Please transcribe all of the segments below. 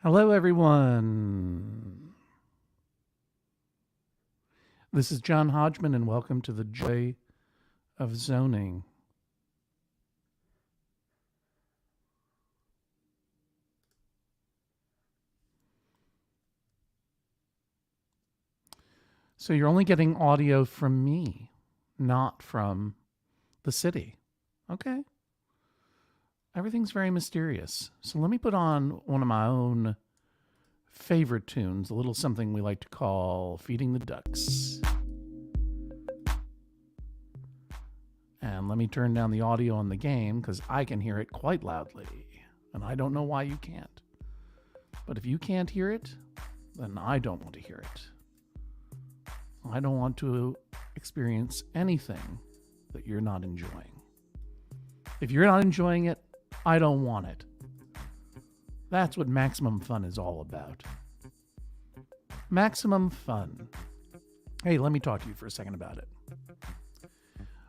Hello, everyone. This is John Hodgman, and welcome to the Joy of Zoning. So you're only getting audio from me, not from the city. Okay. Everything's very mysterious. So let me put on one of my own favorite tunes, a little something we like to call Feeding the Ducks. And let me turn down the audio on the game because I can hear it quite loudly. And I don't know why you can't. But if you can't hear it, then I don't want to hear it. I don't want to experience anything that you're not enjoying. If you're not enjoying it, I don't want it. That's what maximum fun is all about. Maximum fun. Hey, let me talk to you for a second about it.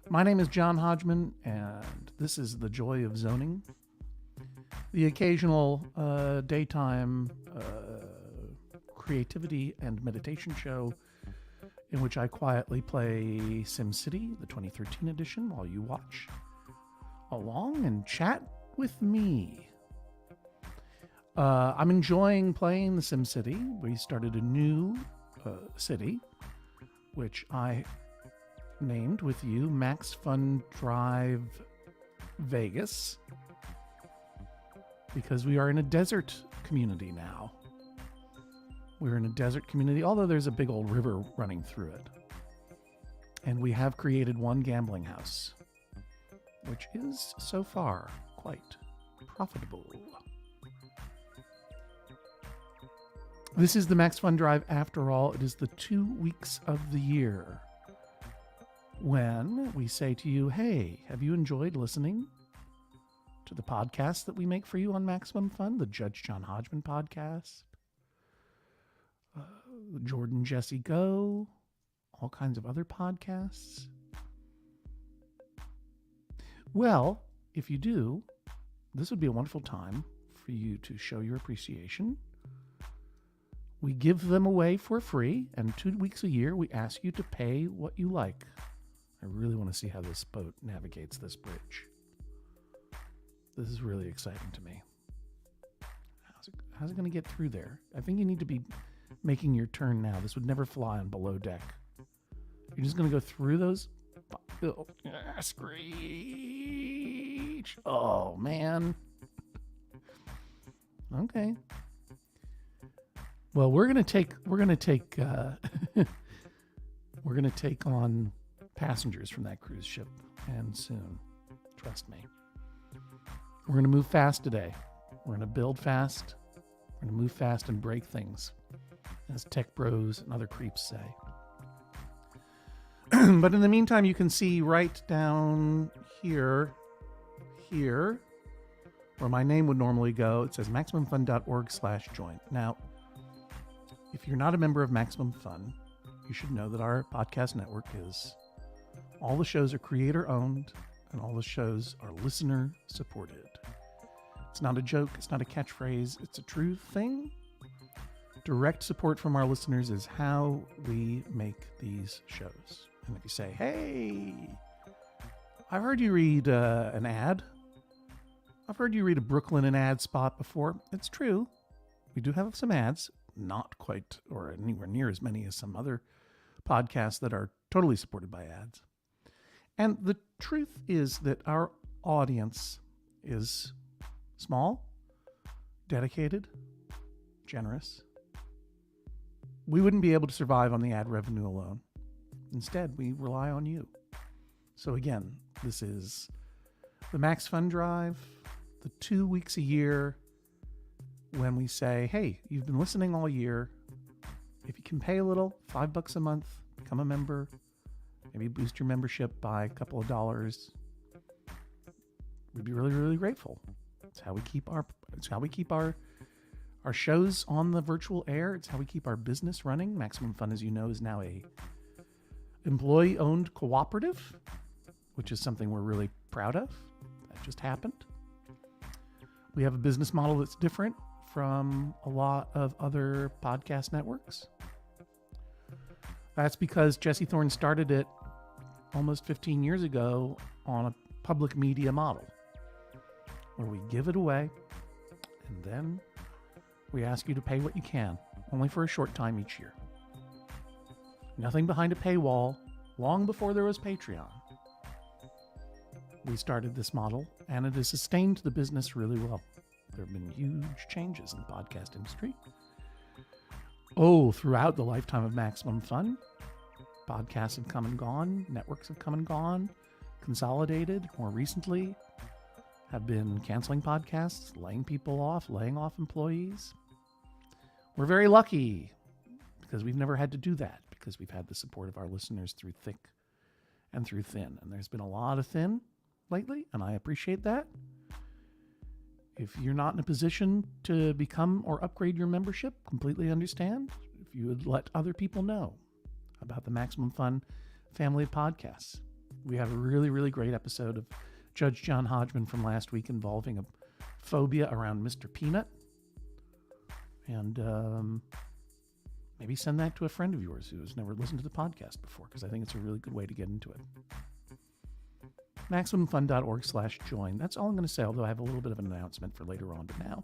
My name is John Hodgman, and this is The Joy of Zoning, the occasional daytime creativity and meditation show in which I quietly play SimCity, the 2013 edition, while you watch along and chat with me. I'm enjoying playing the SimCity. We started a new city, which I named with you Max Fun Drive Vegas, because we are in a desert community now. We're in a desert community, although there's a big old river running through it. And we have created one gambling house, which is so far quite profitable. This is the Max Fun Drive after all. It is the 2 weeks of the year when we say to you, hey, have you enjoyed listening to the podcast that we make for you on Maximum Fun, the Judge John Hodgman podcast, Jordan Jesse Go, all kinds of other podcasts? Well, if you do, this would be a wonderful time for you to show your appreciation. We give them away for free, and 2 weeks a year, we ask you to pay what you like. I really want to see how this boat navigates this bridge. This is really exciting to me. How's it going to get through there? I think you need to be making your turn now. This would never fly on below deck. You're just going to go through those. Oh, screech. Oh, man. Okay. Well, we're gonna take on passengers from that cruise ship, and soon. Trust me. We're gonna move fast today. We're gonna build fast. We're gonna move fast and break things, as tech bros and other creeps say. But in the meantime, you can see right down here, where my name would normally go. It says MaximumFun.org/join. Now, if you're not a member of Maximum Fun, you should know that our podcast network all the shows are creator owned and all the shows are listener supported. It's not a joke. It's not a catchphrase. It's a true thing. Direct support from our listeners is how we make these shows. And if you say, hey, I've heard you read an ad. I've heard you read a Brooklyn and ad spot before. It's true. We do have some ads. Not quite or anywhere near as many as some other podcasts that are totally supported by ads. And the truth is that our audience is small, dedicated, generous. We wouldn't be able to survive on the ad revenue alone. Instead, we rely on you. So again, this is the Max Fun Drive, the 2 weeks a year when we say, hey, you've been listening all year. If you can pay a little, $5 a month, become a member, maybe boost your membership by a couple of dollars. We'd be really, really grateful. It's how we keep our shows on the virtual air. It's how we keep our business running. Maximum Fun, as you know, is now a employee-owned cooperative, which is something we're really proud of. That just happened. We have a business model that's different from a lot of other podcast networks. That's because Jesse Thorne started it almost 15 years ago on a public media model where we give it away and then we ask you to pay what you can, only for a short time each year. Nothing behind a paywall, long before there was Patreon. We started this model and it has sustained the business really well. There have been huge changes in the podcast industry. Throughout the lifetime of Maximum Fun, podcasts have come and gone, networks have come and gone, consolidated, more recently have been canceling podcasts, laying people off, laying off employees. We're very lucky because we've never had to do that, because we've had the support of our listeners through thick and through thin. And there's been a lot of thin lately, and I appreciate that. If you're not in a position to become or upgrade your membership, completely understand. If you would let other people know about the Maximum Fun family of podcasts. We have a really, really great episode of Judge John Hodgman from last week involving a phobia around Mr. Peanut. And maybe send that to a friend of yours who has never listened to the podcast before, because I think it's a really good way to get into it. MaximumFun.org/join. That's all I'm going to say, although I have a little bit of an announcement for later on. But now,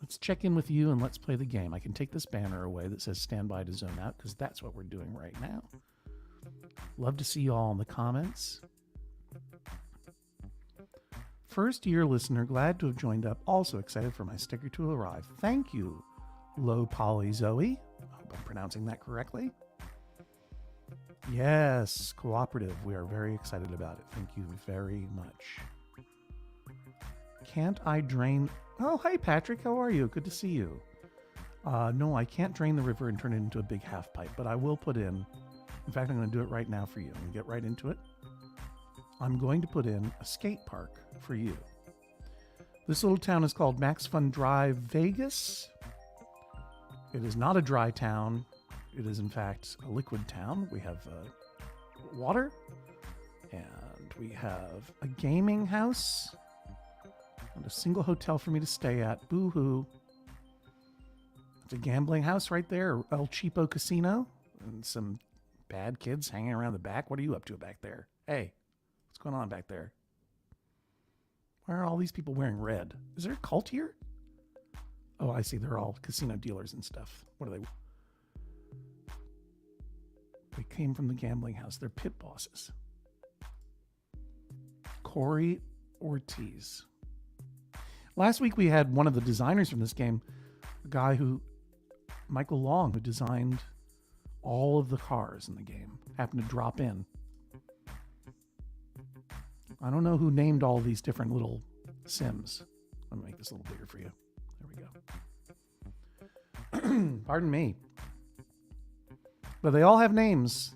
let's check in with you and let's play the game. I can take this banner away that says stand by to zone out, because that's what we're doing right now. Love to see you all in the comments. First year listener, glad to have joined up. Also excited for my sticker to arrive. Thank you, Low Poly Zoe. I hope I'm pronouncing that correctly. Yes, cooperative. We are very excited about it. Thank you very much. Can't I drain... Oh, hi, Patrick. How are you? Good to see you. No, I can't drain the river and turn it into a big half pipe, but I will put in... In fact, I'm going to do it right now for you. I'm going to get right into it. I'm going to put in a skate park for you. This little town is called Max Fun Drive, Vegas. It is not a dry town. It is, in fact, a liquid town. We have water, and we have a gaming house, and a single hotel for me to stay at. Boo-hoo. It's a gambling house right there, El Cheapo Casino, and some bad kids hanging around the back. What are you up to back there? Hey, what's going on back there? Why are all these people wearing red? Is there a cult here? Oh, I see. They're all casino dealers and stuff. What are they? They came from the gambling house. They're pit bosses. Corey Ortiz. Last week we had one of the designers from this game, a guy Michael Long, who designed all of the cars in the game, happened to drop in. I don't know who named all these different little Sims. Let me make this a little bigger for you. There we go. Pardon me. But they all have names,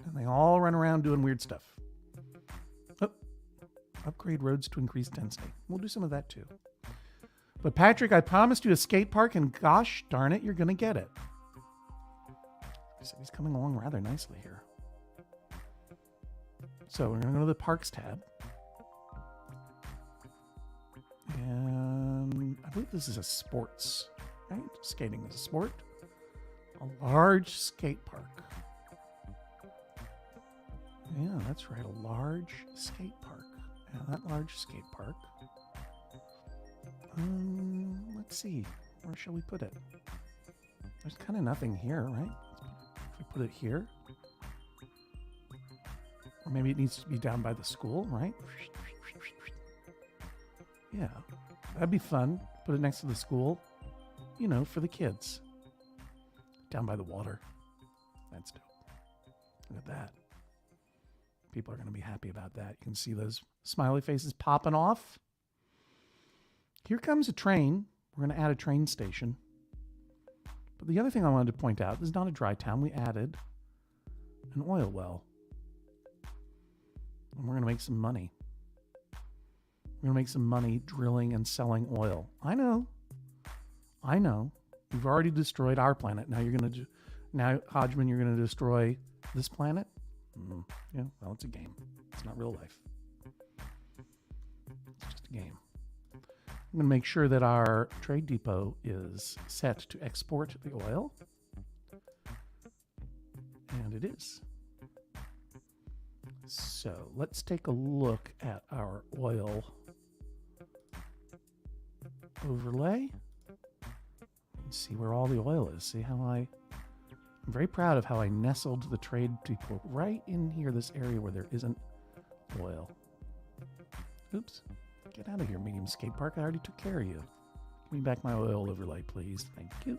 and they all run around doing weird stuff. Oh, upgrade roads to increase density. We'll do some of that too. But Patrick, I promised you a skate park, and gosh darn it, you're going to get it. So he's coming along rather nicely here. So we're going to go to the Parks tab. And I believe this is a sports, right? Skating is a sport. A large skate park. Yeah, that's right. A large skate park. Yeah, that large skate park. Let's see. Where shall we put it? There's kind of nothing here, right? If we put it here. Or maybe it needs to be down by the school, right? Yeah, that'd be fun. Put it next to the school. You know, for the kids. Down by the water. That's dope. Look at that. People are going to be happy about that. You can see those smiley faces popping off. Here comes a train. We're going to add a train station. But the other thing I wanted to point out, this is not a dry town. We added an oil well. And we're going to make some money. We're going to make some money drilling and selling oil. I know. We've already destroyed our planet. Now Hodgman, you're going to destroy this planet? Yeah, well, it's a game. It's not real life. It's just a game. I'm going to make sure that our trade depot is set to export the oil. And it is. So let's take a look at our oil overlay and see where all the oil is. See how I'm very proud of how I nestled the trade depot right in here, this area where there isn't oil. Oops. Get out of here, medium skate park. I already took care of you. Give me back my oil overlay, please. Thank you.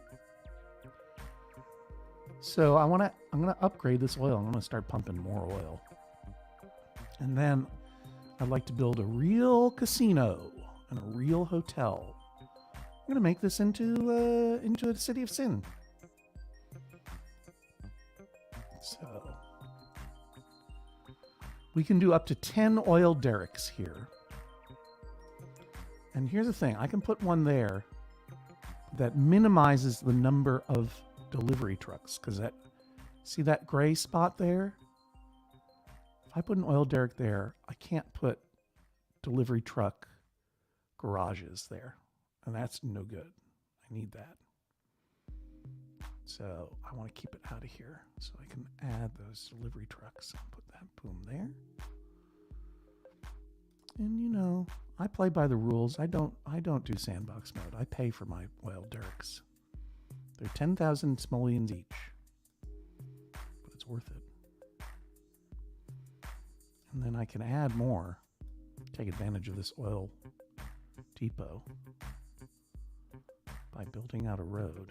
So I'm gonna upgrade this oil. I'm gonna start pumping more oil. And then I'd like to build a real casino and a real hotel. I'm gonna make this into a city of sin. So we can do up to 10 oil derricks here. And here's the thing, I can put one there that minimizes the number of delivery trucks, because see that gray spot there? If I put an oil derrick there, I can't put delivery truck garages there, and that's no good. I need that. So I want to keep it out of here so I can add those delivery trucks and put that boom there. And you know, I play by the rules. I don't do sandbox mode. I pay for my oil derricks. They're 10,000 simoleons each, but it's worth it. And then I can add more, take advantage of this oil depot by building out a road.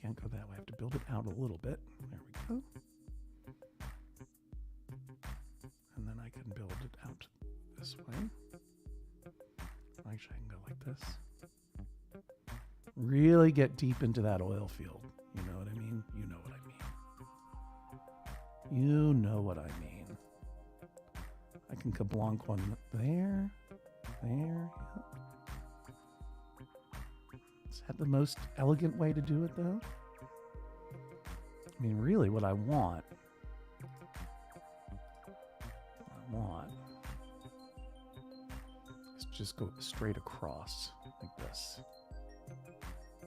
Can't go that way. I have to build it out a little bit. There we go. And then I can build it out this way. Actually, I can go like this. Really get deep into that oil field. You know what I mean? You know what I mean. You know what I mean. I can kablonk one there. There. Yep. Is that the most elegant way to do it, though? I mean, really, what I want is just go straight across like this.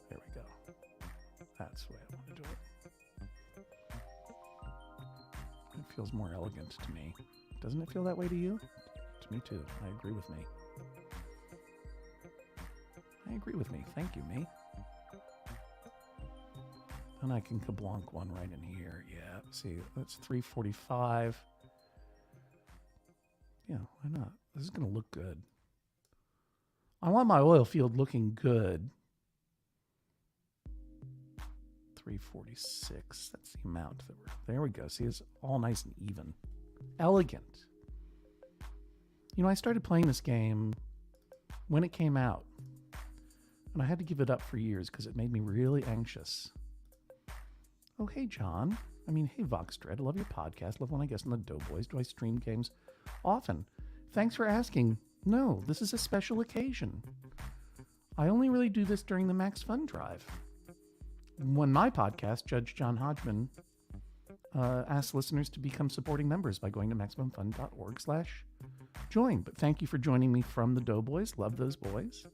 There we go. That's the way I want to do it. It feels more elegant to me. Doesn't it feel that way to you? To me, too. I agree with me. I agree with me. Thank you, me. And I can kablonk one right in here. Yeah, see, that's 345. Yeah, why not? This is going to look good. I want my oil field looking good. 346. That's the amount that we're... There we go. See, it's all nice and even. Elegant. You know, I started playing this game when it came out. And I had to give it up for years because it made me really anxious. Oh, hey, John. I mean, hey, Voxdread. I love your podcast. Love when I guest on the Doughboys. Do I stream games often? Thanks for asking. No, this is a special occasion. I only really do this during the Max Fun Drive. When my podcast, Judge John Hodgman, asks listeners to become supporting members by going to MaximumFun.org/join. But thank you for joining me from the Doughboys. Love those boys.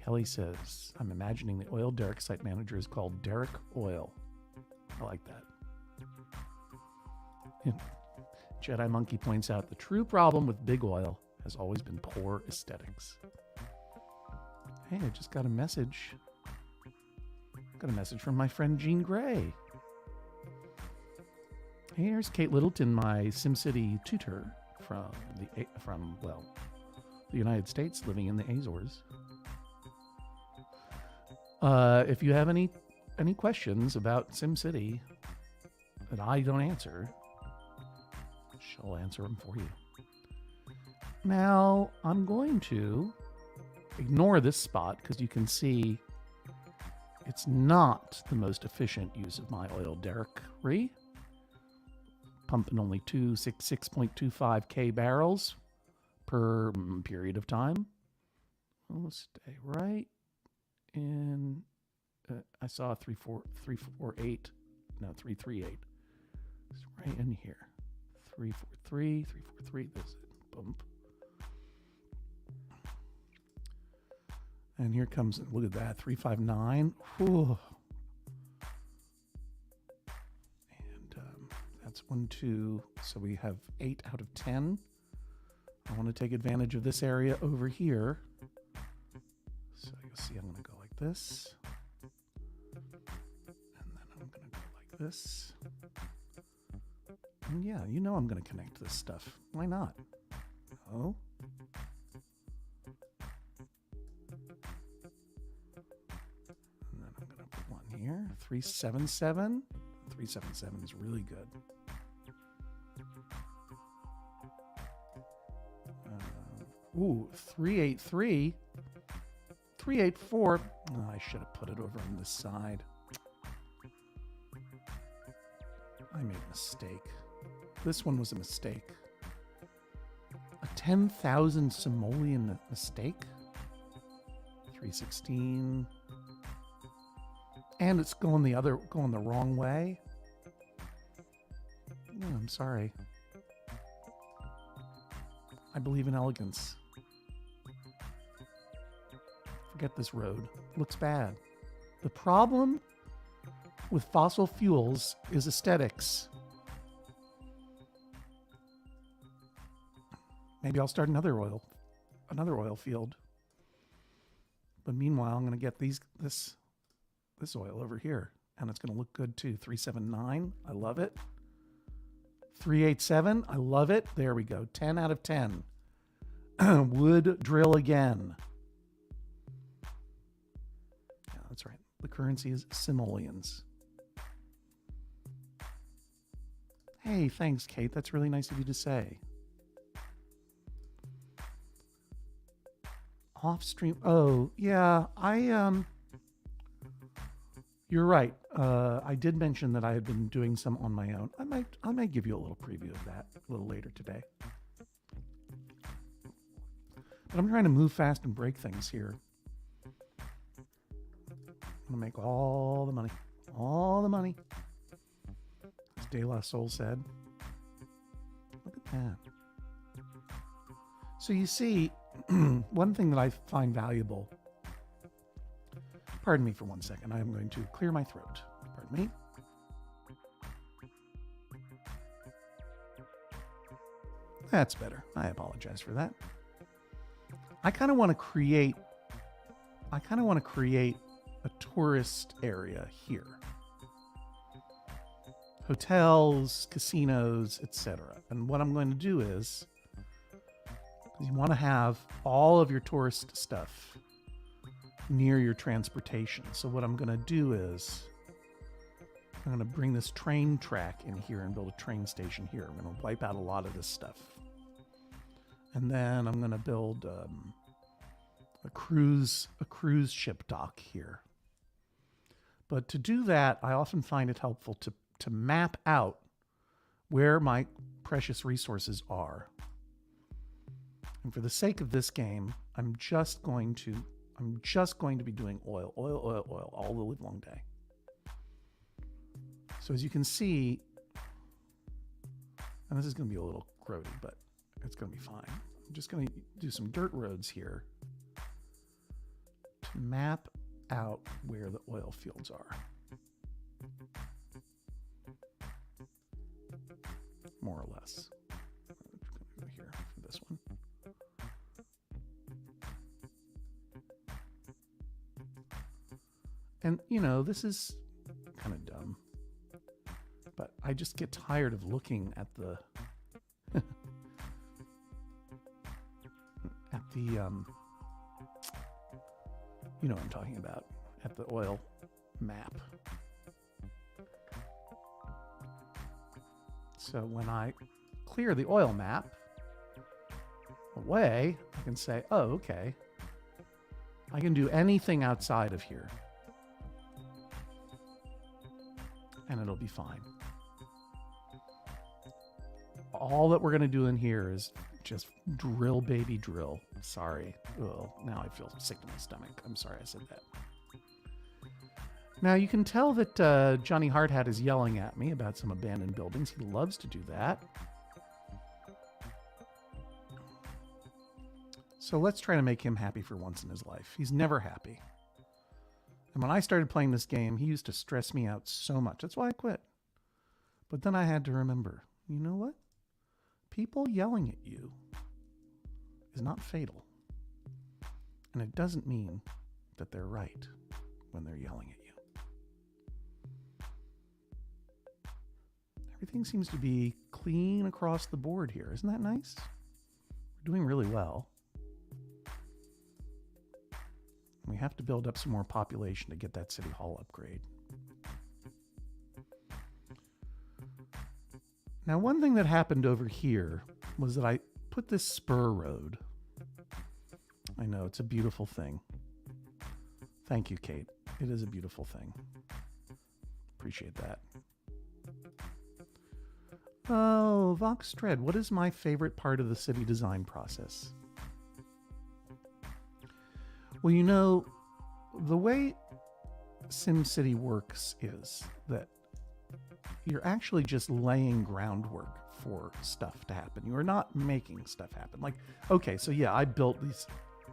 Kelly says, I'm imagining the oil derrick site manager is called Derrick Oil. I like that. Jedi Monkey points out the true problem with big oil has always been poor aesthetics. Hey, I just got a message. Got a message from my friend Jean Gray. Hey, here's Kate Littleton, my SimCity tutor from the United States, living in the Azores. If you have any questions about SimCity that I don't answer, she'll answer them for you. Now, I'm going to ignore this spot because you can see it's not the most efficient use of my oil derrickry. Pumping only 6.25K barrels per period of time. We'll stay right in, I saw 338. No, 338. It's right in here. 343, 343. This is it. bump. And here comes, look at that, 359. Whew. And that's 1, 2. So we have 8 out of 10. I want to take advantage of this area over here. So you'll see I'm going to go like this. And then I'm going to go like this. And yeah, you know I'm going to connect this stuff. Why not? Oh. And then I'm going to put one here. 377. 377 is really good. Ooh, 383. 384. Oh, I should have put it over on this side. I made a mistake. This one was a mistake. A 10,000 simoleon mistake. 316. And it's going the wrong way. Oh, I'm sorry. I believe in elegance. Forget this road. Looks bad. The problem with fossil fuels is aesthetics. Maybe I'll start another oil field. But meanwhile, I'm going to get this oil over here, and it's going to look good too. 379, I love it. 387, I love it. There we go. 10 out of 10. Wood drill again. Yeah, that's right. The currency is simoleons. Hey, thanks, Kate. That's really nice of you to say. Off stream. Oh, yeah. You're right. I did mention that I had been doing some on my own. I might give you a little preview of that a little later today. But I'm trying to move fast and break things here. I'm gonna make all the money. All the money. As De La Soul said. Look at that. So you see, one thing that I find valuable. Pardon me for 1 second. I am going to clear my throat. Pardon me. That's better. I apologize for that. I kind of want to create a tourist area here. Hotels, casinos, etc. And what I'm going to do is you want to have all of your tourist stuff near your transportation. So what I'm going to do is I'm going to bring this train track in here and build a train station here. I'm going to wipe out a lot of this stuff. And then I'm going to build a cruise ship dock here. But to do that, I often find it helpful to map out where my precious resources are. And for the sake of this game, I'm just going to be doing oil all the live long day. So as you can see, and this is going to be a little grody, but it's going to be fine. I'm just going to do some dirt roads here to map out where the oil fields are. More or less. I'm going to go here for this one. And, you know, this is kind of dumb, but I just get tired of looking at the, you know what I'm talking about, at the oil map. So when I clear the oil map away, I can say, oh, okay, I can do anything outside of here. And it'll be fine. All that we're going to do in here is just drill, baby, drill. Sorry. Oh, now I feel sick to my stomach. I'm sorry I said that. Now you can tell that Johnny Hardhat is yelling at me about some abandoned buildings. He loves to do that. So let's try to make him happy for once in his life. He's never happy. And when I started playing this game, he used to stress me out so much. That's why I quit. But then I had to remember, you know what? People yelling at you is not fatal. And it doesn't mean that they're right when they're yelling at you. Everything seems to be clean across the board here. Isn't that nice? We're doing really well. We have to build up some more population to get that city hall upgrade. Now, one thing that happened over here was that I put this spur road. I know, it's a beautiful thing. Thank you, Kate. It is a beautiful thing. Appreciate that. Oh, Vox Tread, what is my favorite part of the city design process? Well, you know, the way SimCity works is that you're actually just laying groundwork for stuff to happen. You are not making stuff happen. Like, okay, so yeah, I built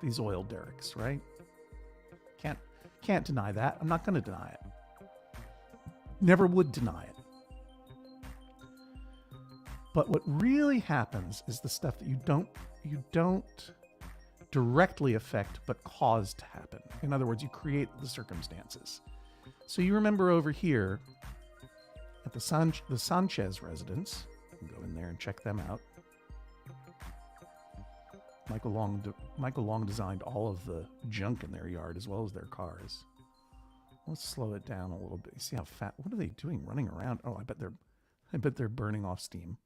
these oil derricks, right? Can't deny that. I'm not going to deny it. Never would deny it. But what really happens is the stuff that you don't directly affect but cause to happen. In other words, you create the circumstances. So you remember over here at the Sanchez residence, you can go in there and check them out. Michael Long designed all of the junk in their yard as well as their cars. Let's slow it down a little bit. You see how fat? What are they doing? Running around? Oh, I bet they're burning off steam.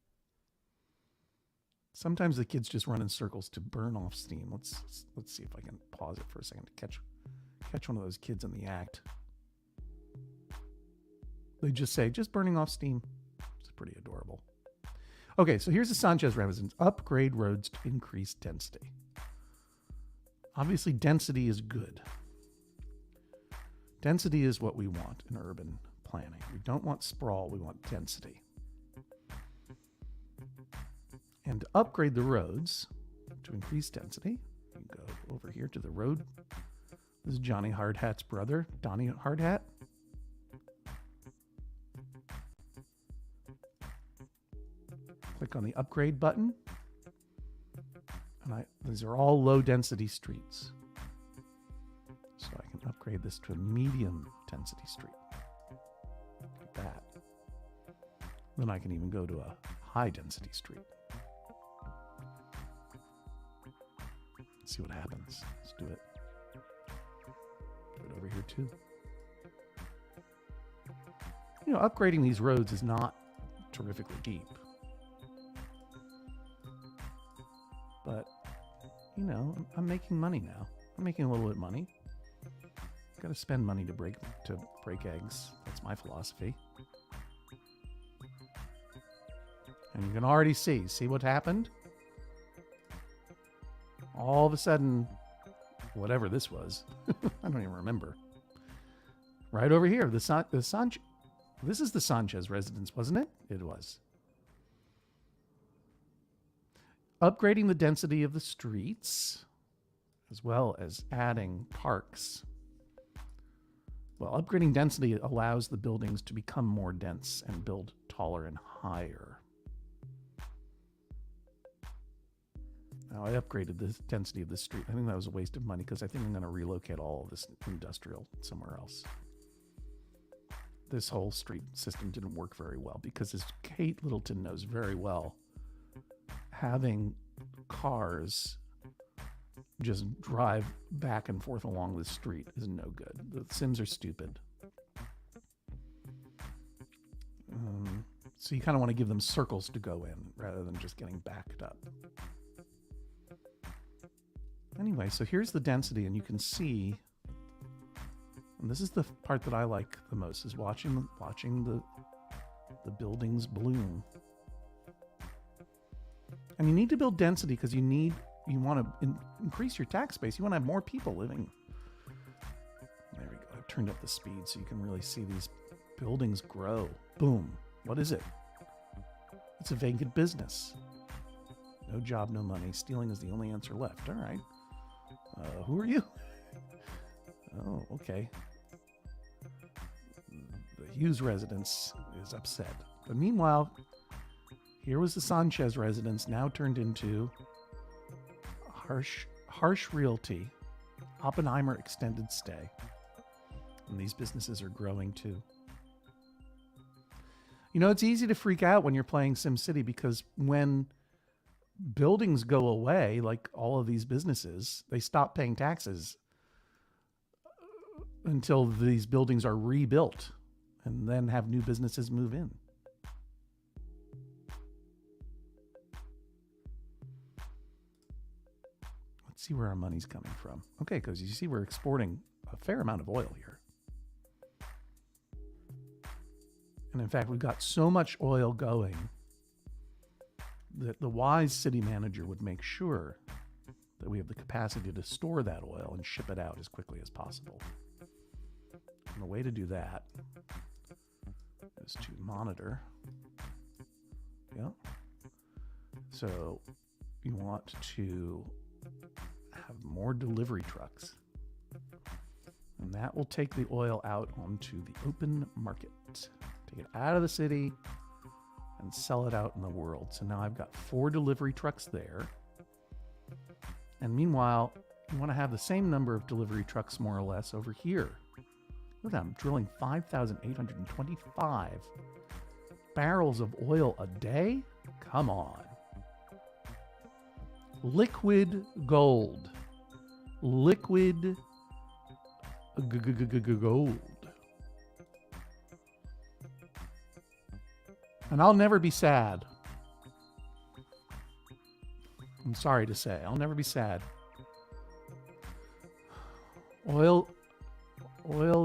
Sometimes the kids just run in circles to burn off steam. Let's see if I can pause it for a second to catch one of those kids in the act. They just say, just burning off steam. It's pretty adorable. Okay, so here's the Sanchez residence. Upgrade roads to increase density. Obviously, density is good. Density is what we want in urban planning. We don't want sprawl, we want density. And to upgrade the roads to increase density, you go over here to the road. This is Johnny Hardhat's brother, Donnie Hardhat. Click on the upgrade button. And these are all low density streets. So I can upgrade this to a medium density street. Like that. Then I can even go to a high density street. Let's see what happens. Let's do it. Do it over here too. You know, upgrading these roads is not terrifically deep. But, you know, I'm making money now. I'm making a little bit of money. Got to spend money to break eggs. That's my philosophy. And you can already see what happened? All of a sudden, whatever this was, I don't even remember. Right over here, this is the Sanchez residence, wasn't it? It was. Upgrading the density of the streets, as well as adding parks. Well, upgrading density allows the buildings to become more dense and build taller and higher. Now, I upgraded the density of the street. I think that was a waste of money because I think I'm going to relocate all of this industrial somewhere else. This whole street system didn't work very well because, as Kate Littleton knows very well, having cars just drive back and forth along the street is no good. The Sims are stupid. So you kind of want to give them circles to go in rather than just getting backed up. Anyway, so here's the density, and you can see, and this is the part that I like the most, is watching the buildings bloom. And you need to build density because you want to increase your tax base. You want to have more people living. There we go. I've turned up the speed so you can really see these buildings grow. Boom. What is it? It's a vacant business. No job, no money. Stealing is the only answer left. All right. Who are you? Oh, okay. The Hughes residence is upset. But meanwhile, here was the Sanchez residence, now turned into Harsh Realty, Oppenheimer extended stay. And these businesses are growing too. You know, it's easy to freak out when you're playing SimCity because when buildings go away, like all of these businesses, they stop paying taxes until these buildings are rebuilt and then have new businesses move in. Let's see where our money's coming from. Okay, because you see we're exporting a fair amount of oil here. And in fact, we've got so much oil going that the wise city manager would make sure that we have the capacity to store that oil and ship it out as quickly as possible. And the way to do that is to monitor. Yeah. So you want to have more delivery trucks. And that will take the oil out onto the open market. Take it out of the city and sell it out in the world. So now I've got 4 delivery trucks there. And meanwhile, you want to have the same number of delivery trucks more or less over here. Look at that, I'm drilling 5,825 barrels of oil a day? Come on. Liquid gold. Liquid gold. And I'll never be sad. I'm sorry to say, I'll never be sad. Oil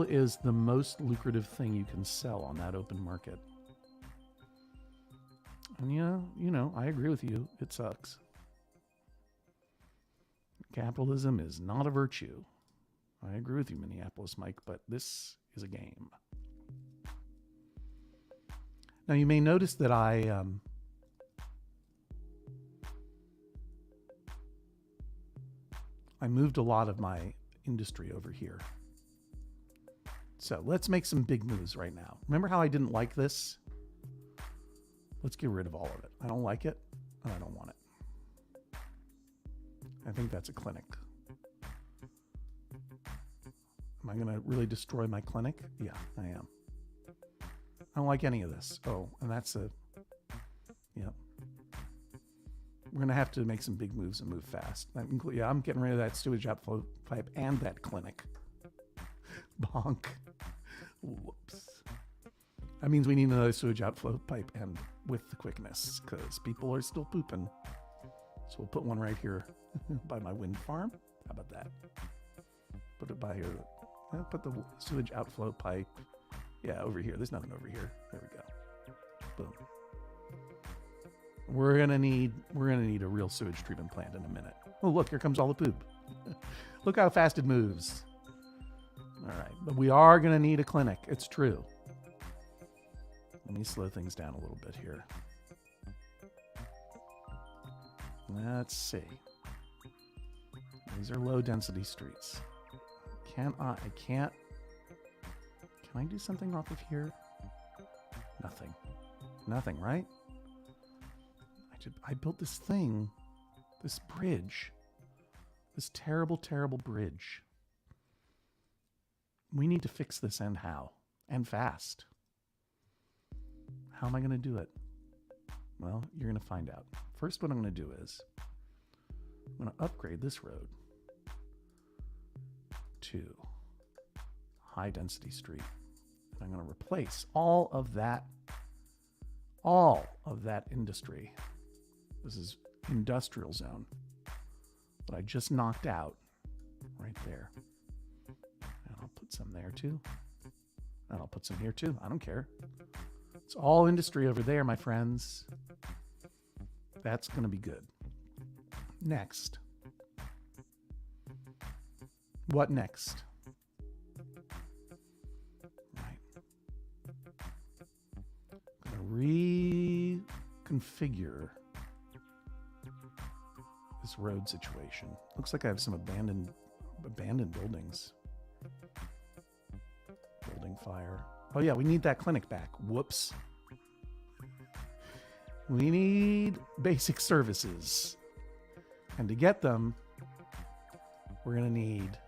is the most lucrative thing you can sell on that open market. And you know, I agree with you. It sucks. Capitalism is not a virtue. I agree with you, Minneapolis Mike, but this is a game. Now, you may notice that I moved a lot of my industry over here. So let's make some big moves right now. Remember how I didn't like this? Let's get rid of all of it. I don't like it, and I don't want it. I think that's a clinic. Am I going to really destroy my clinic? Yeah, I am. I don't like any of this. Oh, and that's yeah. We're going to have to make some big moves and move fast. Yeah, I'm getting rid of that sewage outflow pipe and that clinic. Bonk. Whoops. That means we need another sewage outflow pipe and with the quickness because people are still pooping. So we'll put one right here by my wind farm. How about that? Put it by here. Put the sewage outflow pipe. Yeah, over here. There's nothing over here. There we go. Boom. We're gonna need a real sewage treatment plant in a minute. Oh, look, here comes all the poop. Look how fast it moves. All right, but we are gonna need a clinic. It's true. Let me slow things down a little bit here. Let's see. These are low density streets. Can I do something off of here? Nothing, right? I built this thing, this bridge, this terrible, terrible bridge. We need to fix this, and how? And fast. How am I going to do it? Well, you're going to find out. First, what I'm going to do is I'm going to upgrade this road to high density street. And I'm going to replace all of that industry. This is industrial zone that I just knocked out right there. And I'll put some there too. And I'll put some here too. I don't care. It's all industry over there, my friends. That's going to be good. Next. What next? Right. I'm going to reconfigure this road situation. Looks like I have some abandoned Abandoned buildings. Building fire. Oh yeah, we need that clinic back. Whoops. We need basic services. And to get them, we're going to need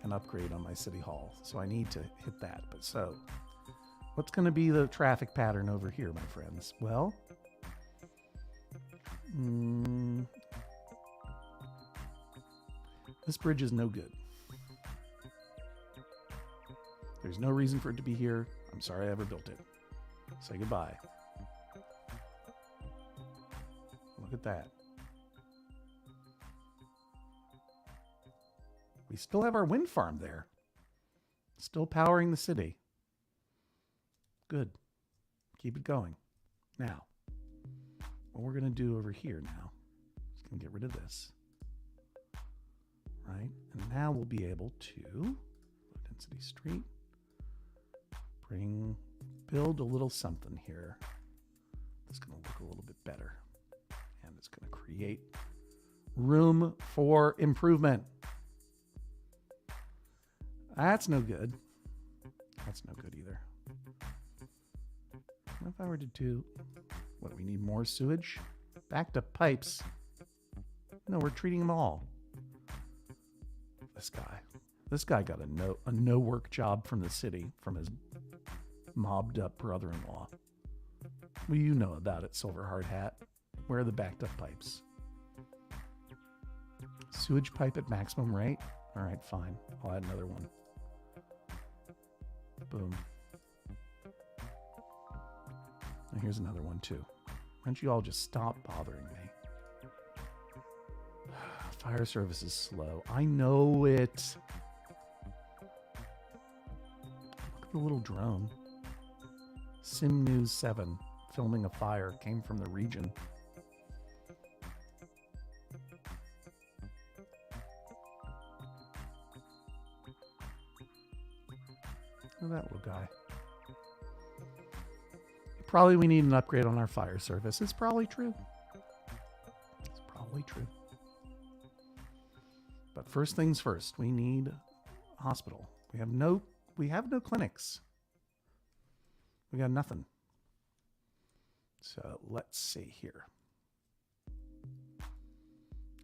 an upgrade on my city hall. So I need to hit that. But so, what's going to be the traffic pattern over here, my friends? Well, this bridge is no good. There's no reason for it to be here. I'm sorry I ever built it. Say goodbye. Look at that. We still have our wind farm there. Still powering the city. Good. Keep it going. Now, what we're going to do over here now is going to get rid of this. Right? And now we'll be able to, low density street, build a little something here. It's going to look a little bit better. And it's going to create room for improvement. That's no good. That's no good either. What if I were to do, what, we need more sewage? Backed up pipes. No, we're treating them all. This guy got a no work job from the city, from his mobbed up brother-in-law. Well, you know about it, Silver Hard Hat. Where are the backed up pipes? Sewage pipe at maximum rate? All right, fine. I'll add another one. Boom. And here's another one too. Why don't you all just stop bothering me? Fire service is slow. I know it. Look at the little drone. Sim News 7 filming a fire came from the region. Look at that little guy. Probably we need an upgrade on our fire service. It's probably true. It's probably true. But first things first, we need a hospital. We have no clinics. We got nothing. So let's see here.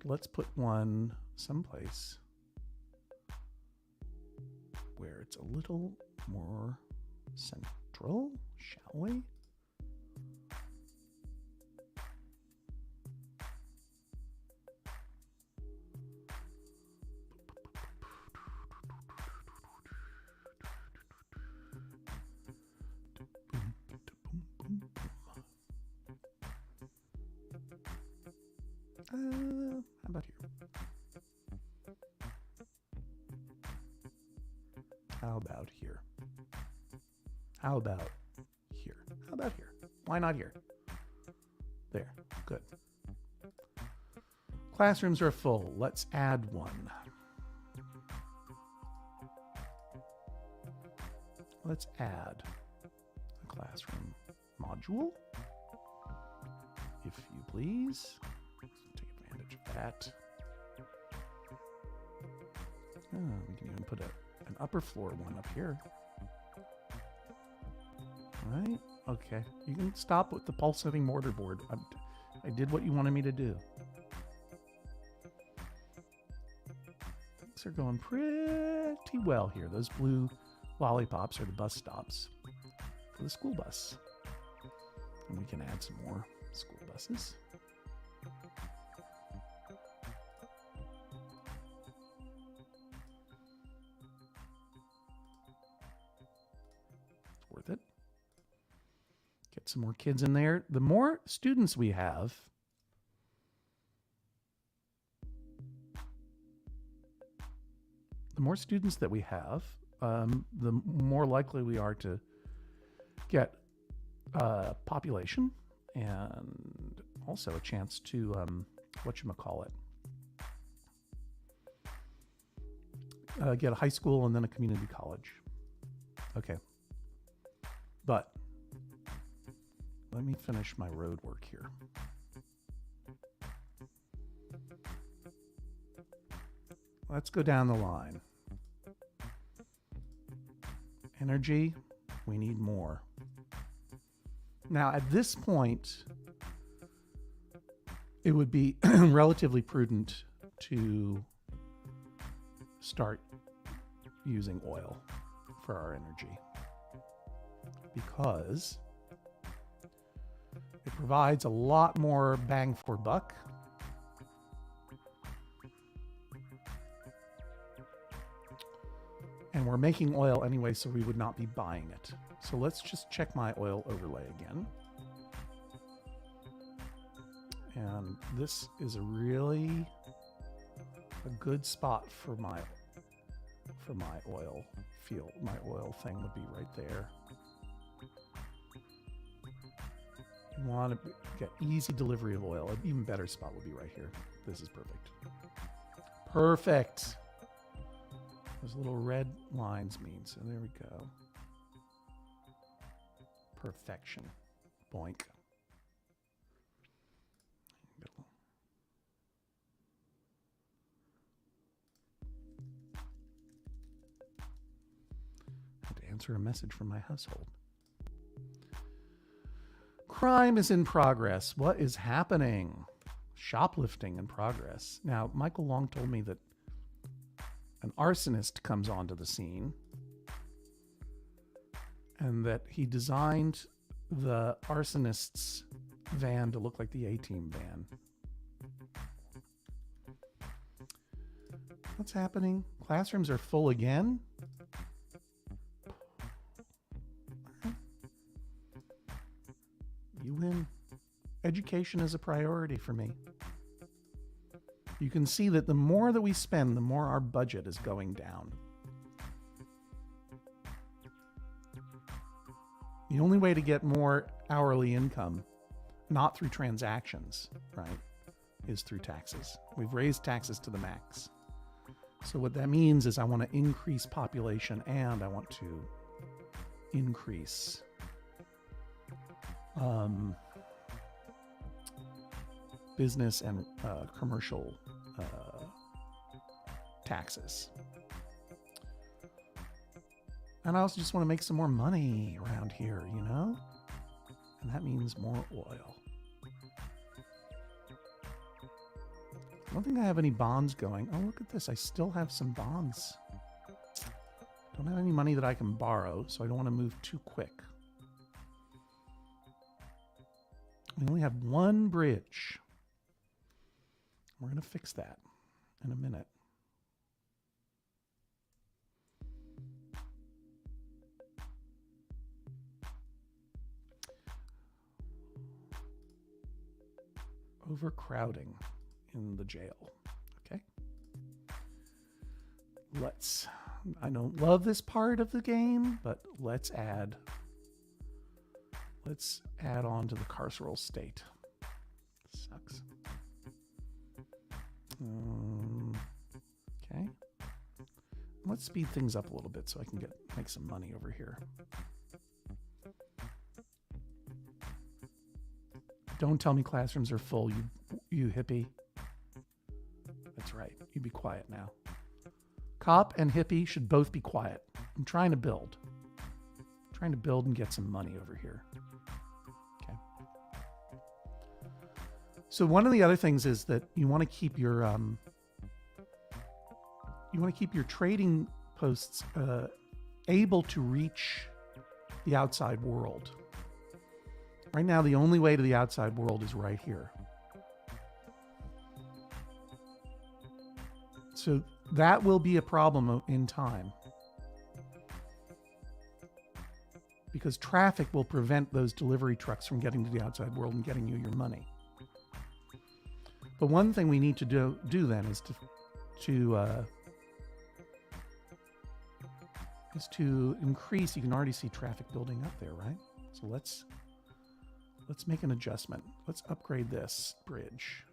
Let's put one someplace where it's a little more central, shall we? How about here? How about here? How about here? How about here? Why not here? There. Good. Classrooms are full. Let's add one. Let's add a classroom module, if you please. Take advantage of that. Oh, we can even put an upper floor one up here. All right. Okay. You can stop with the pulsating mortar board. I did what you wanted me to do. Things are going pretty well here. Those blue lollipops are the bus stops for the school bus. And we can add some more school buses. It's worth it. Get some more kids in there. The more students we have, the more likely we are to get population and also a chance to get a high school and then a community college. Okay, but let me finish my road work here. let's go down the line. Energy, we need more. Now, at this point, it would be relatively prudent to start using oil for our energy because it provides a lot more bang for buck. And we're making oil anyway, so we would not be buying it. So let's just check my oil overlay again. And this is a really a good spot for my oil field. My oil thing would be right there. You want to get easy delivery of oil. An even better spot would be right here. This is perfect. Perfect. Those little red lines mean, so there we go. Perfection. Boink. Had to answer a message from my household. Crime is in progress. What is happening? Shoplifting in progress. Now, Michael Long told me that an arsonist comes onto the scene and that he designed the arsonist's van to look like the A-Team van. What's happening? Classrooms are full again? You win. Education is a priority for me. You can see that the more that we spend, the more our budget is going down. The only way to get more hourly income, not through transactions, right, is through taxes. We've raised taxes to the max. So what that means is I want to increase population and I want to increase business and commercial taxes. And I also just want to make some more money around here, you know? And that means more oil. I don't think I have any bonds going. Oh, look at this. I still have some bonds. Don't have any money that I can borrow, so I don't want to move too quick. We only have one bridge. We're going to fix that in a minute. Overcrowding in the jail. Okay. I don't love this part of the game, but let's add on to the carceral state. Sucks. Okay. Let's speed things up a little bit so I can make some money over here. Don't tell me classrooms are full, you hippie. That's right. You be quiet now. Cop and hippie should both be quiet. I'm trying to build. And get some money over here. Okay. So one of the other things is that you want to keep your trading posts able to reach the outside world. Right now, the only way to the outside world is right here. So that will be a problem in time. Because traffic will prevent those delivery trucks from getting to the outside world and getting you your money. But one thing we need to do then is to increase. You can already see traffic building up there, right? So let's make an adjustment. Let's upgrade this bridge.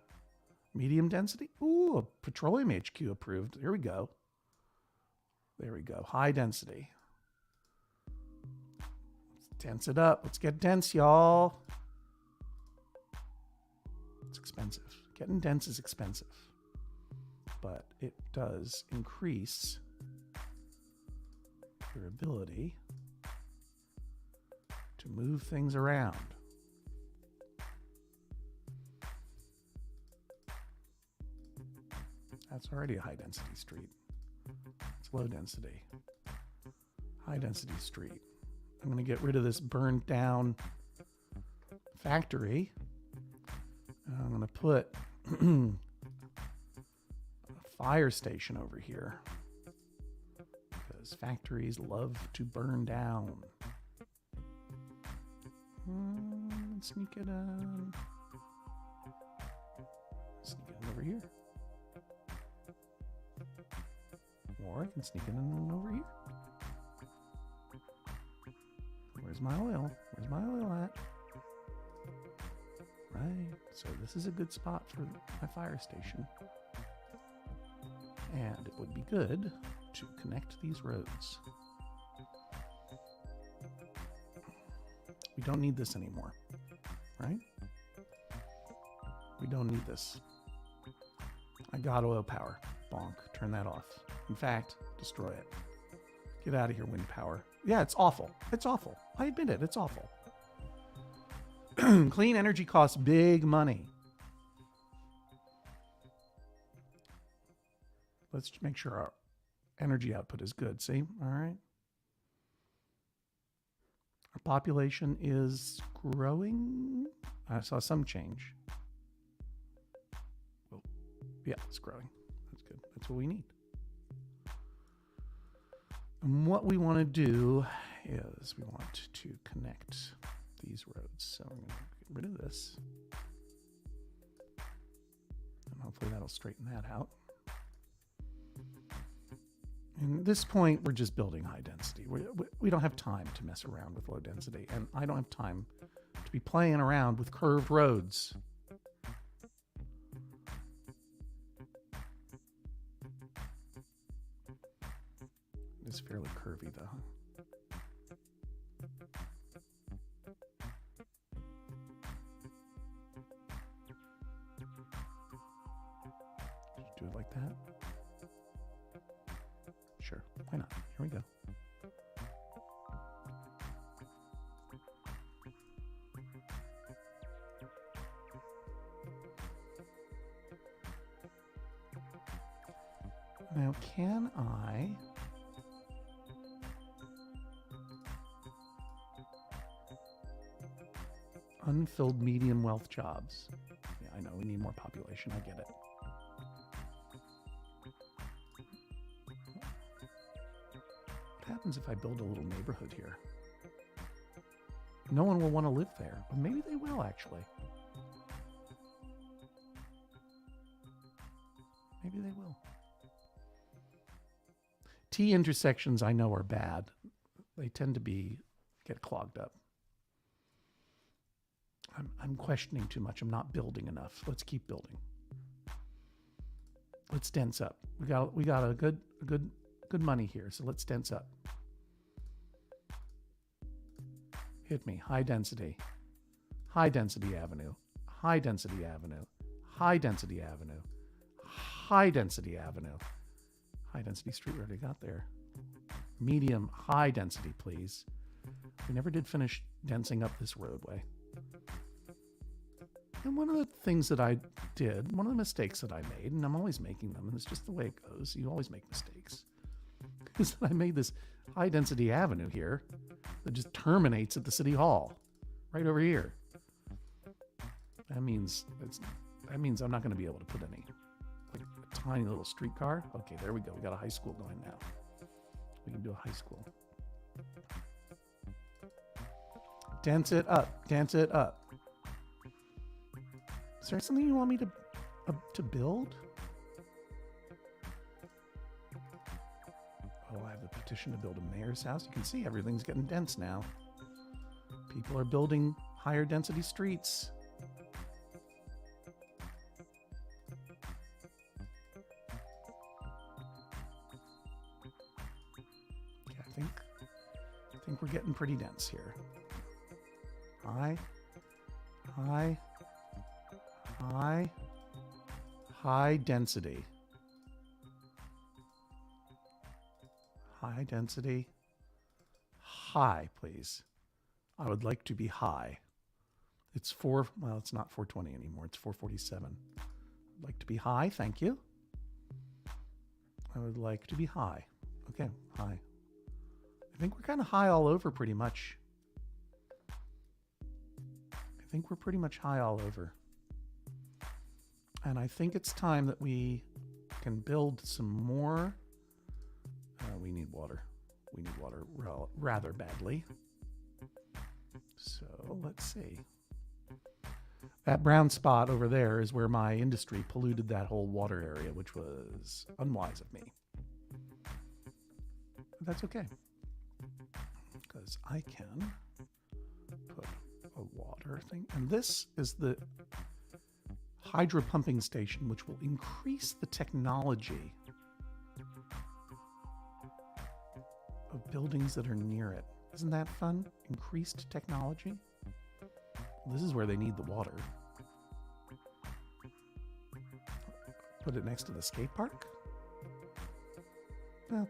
Medium density. Ooh, a petroleum HQ approved. Here we go. There we go. High density. Let's dense it up. Let's get dense, y'all. It's expensive. Getting dense is expensive. but it does increase your ability to move things around. That's already a high density street. It's low density. High density street. I'm going to get rid of this burned down factory. I'm going to put a fire station over here because factories love to burn down. Sneak it in. Sneak it in over here. Or I can sneak it in over here. Where's my oil? Where's my oil at? Right. So this is a good spot for my fire station. And it would be good to connect these roads. We don't need this anymore, right? We don't need this. I got oil power. Bonk. Turn that off. In fact, destroy it. Get out of here, wind power. Yeah, it's awful. It's awful. I admit it. It's awful. Clean energy costs big money. Let's make sure our energy output is good. See? All right. Our population is growing. I saw some change. Oh, yeah, it's growing. That's good. That's what we need. And what we want to do is we want to connect these roads. So I'm going to get rid of this. And hopefully that'll straighten that out. And at this point, we're just building high density. We don't have time to mess around with low density. And I don't have time to be playing around with curved roads. It's fairly curvy, though. Do it like that? Sure, why not? Here we go. Now, can I unfilled medium wealth jobs? Yeah, I know we need more population. I get it. What happens if I build a little neighborhood here? No one will want to live there. But maybe they will, actually. Maybe they will. T intersections I know are bad. They tend to get clogged up. I'm questioning too much. I'm not building enough. Let's keep building. Let's dense up. We got a good money here. So let's dense up. Hit me. High density. High density avenue. High density avenue. High density avenue. High density avenue. High density street already got there. Medium high density, please. We never did finish densing up this roadway. And one of the things that I did, one of the mistakes that I made, and I'm always making them, and it's just the way it goes, you always make mistakes, is that I made this high density avenue here that just terminates at the city hall, right over here. That means I'm not going to be able to put any, like a tiny little streetcar. Okay, there we go. We got a high school going now. We can do a high school. Dense it up. Dense it up. Is there something you want me to build? Oh, I have the petition to build a mayor's house. You can see everything's getting dense now. People are building higher density streets. Okay, I think we're getting pretty dense here. High density. High density. High, please. I would like to be high. It's it's not 420 anymore. It's 447. I'd like to be high. Thank you. I would like to be high. Okay, high. I think we're kind of high all over pretty much. I think we're pretty much high all over. And I think it's time that we can build some more. We need water. We need water rather badly. So let's see. That brown spot over there is where my industry polluted that whole water area, which was unwise of me. But that's okay, because I can put a water thing. And this is the hydro pumping station, which will increase the technology of buildings that are near it. Isn't that fun? Increased technology. This is where they need the water. Put it next to the skate park. I'll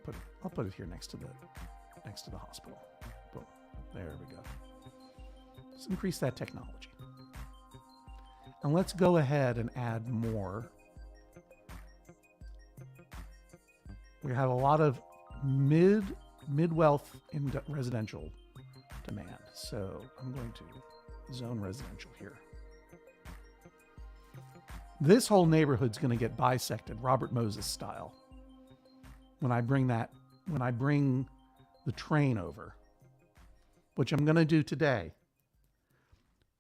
put it here next to the hospital. Boom. There we go. Let's increase that technology. And let's go ahead and add more. We have a lot of mid-wealth in residential demand. So I'm going to zone residential here. This whole neighborhood's going to get bisected, Robert Moses style, when I bring the train over, which I'm going to do today.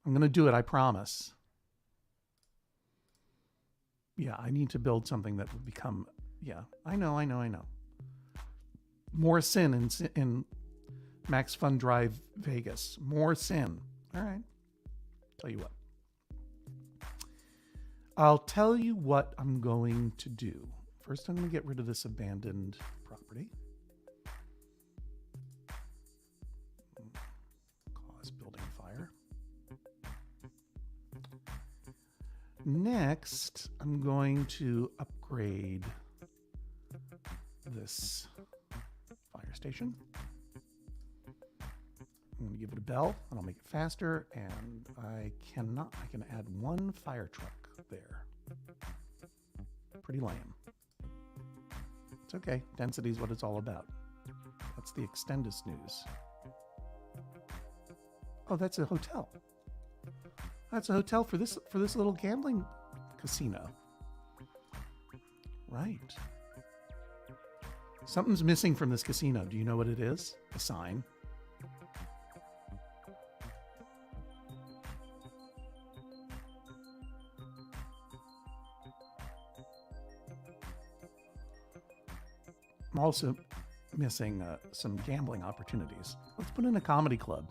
I'm going to do it, I promise. Yeah, I need to build something that will become, yeah, I know. More sin in Max Fun Drive Vegas. More sin. All right. Tell you what. I'll tell you what I'm going to do. First, I'm going to get rid of this abandoned property. Cause building fire. Next, I'm going to upgrade this fire station. I'm going to give it a bell, and I'll make it faster, and I can add one fire truck there. Pretty lame. It's okay. Density is what it's all about. That's the Extendus news. Oh, that's a hotel. That's a hotel for this little gambling casino. Right. Something's missing from this casino. Do you know what it is? A sign. I'm also missing some gambling opportunities. Let's put in a comedy club.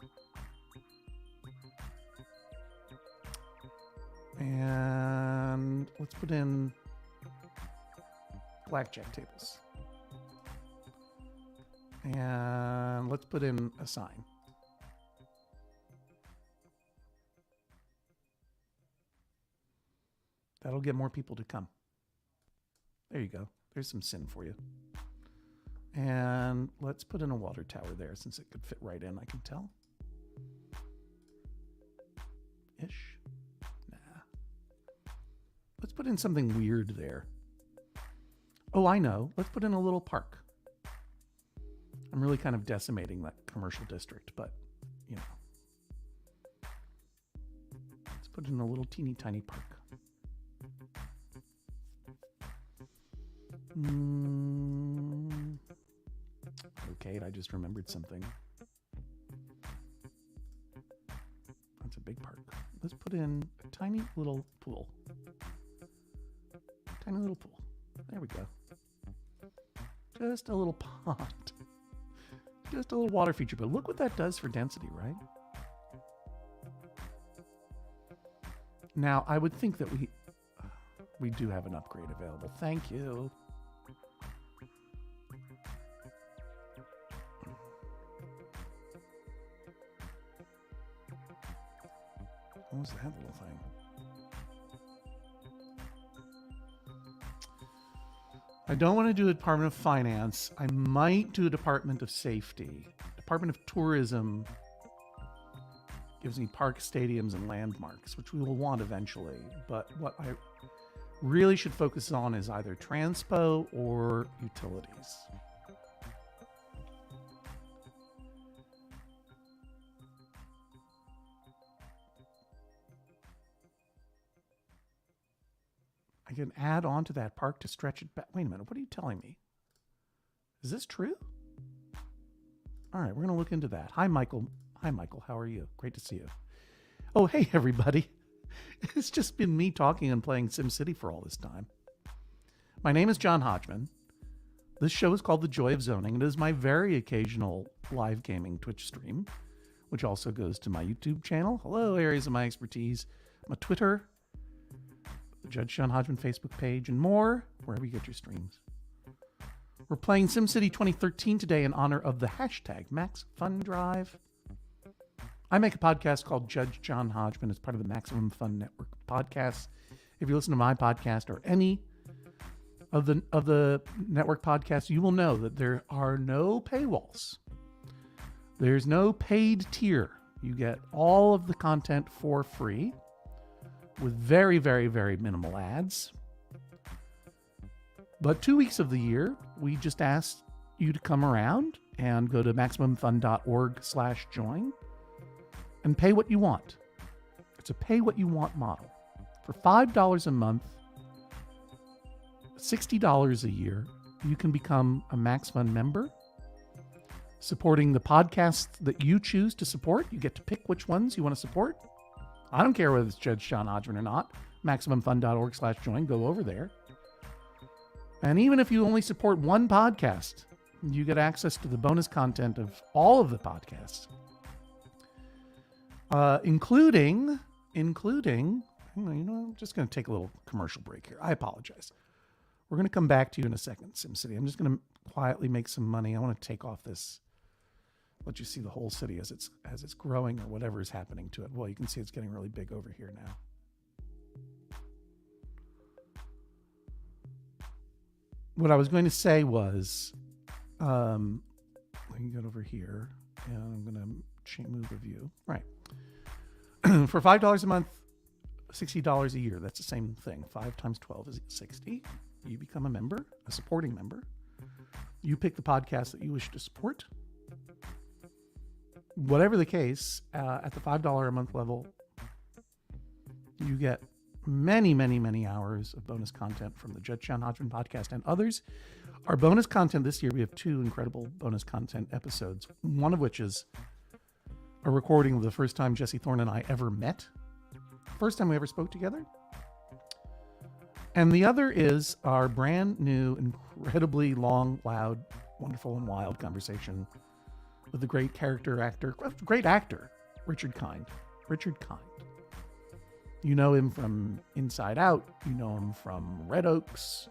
And let's put in blackjack tables. And let's put in a sign. That'll get more people to come. There you go. There's some sin for you. And let's put in a water tower there since it could fit right in, I can tell. Ish. Nah. Let's put in something weird there. Oh, I know. Let's put in a little park. I'm really kind of decimating that commercial district, but, you know. Let's put in a little teeny tiny park. Okay, I just remembered something. That's a big park. Let's put in a tiny little pool. Tiny little pool. There we go. Just a little pond. Just a little water feature, but look what that does for density, right? Now, I would think that we do have an upgrade available. Thank you. What was that little thing? I don't want to do a Department of Finance. I might do a Department of Safety. Department of Tourism gives me park stadiums and landmarks, which we will want eventually. But what I really should focus on is either transpo or utilities. I can add on to that park to stretch it back. Wait a minute. What are you telling me? Is this true? All right, we're going to look into that. Hi, Michael. Hi, Michael. How are you? Great to see you. Oh, hey, everybody. It's just been me talking and playing SimCity for all this time. My name is John Hodgman. This show is called The Joy of Zoning. It is my very occasional live gaming Twitch stream, which also goes to my YouTube channel. Hello, areas of my expertise. My Twitter, the Judge John Hodgman Facebook page, and more, wherever you get your streams. We're playing SimCity 2013 today in honor of the hashtag MaxFunDrive. I make a podcast called Judge John Hodgman as part of the Maximum Fun Network podcasts. If you listen to my podcast or any of the network podcasts, you will know that there are no paywalls. There's no paid tier. You get all of the content for free with very, very, very minimal ads. But 2 weeks of the year, we just ask you to come around and go to maximumfun.org/join and pay what you want. It's a pay what you want model. For $5 a month, $60 a year, you can become a MaxFun member, supporting the podcasts that you choose to support. You get to pick which ones you want to support. I don't care whether it's Judge John Hodgman or not. MaximumFun.org/join. Go over there. And even if you only support one podcast, you get access to the bonus content of all of the podcasts. Including, I'm just going to take a little commercial break here. I apologize. We're going to come back to you in a second, SimCity. I'm just going to quietly make some money. I want to take off this, let you see the whole city as it's growing or whatever is happening to it. Well, you can see it's getting really big over here now. What I was going to say was, I can get over here and I'm going to move the view. Right. For $5 a month, $60 a year. That's the same thing. 5 times 12 is 60. You become a member, a supporting member. You pick the podcast that you wish to support. Whatever the case, at the $5 a month level, you get many, many, many hours of bonus content from the Judge John Hodgman podcast and others. Our bonus content this year, we have 2 incredible bonus content episodes, one of which is a recording of the first time Jesse Thorne and I ever met. First time we ever spoke together. And the other is our brand new, incredibly long, loud, wonderful, and wild conversation with the great great actor, Richard Kind. Richard Kind. You know him from Inside Out. You know him from Red Oaks.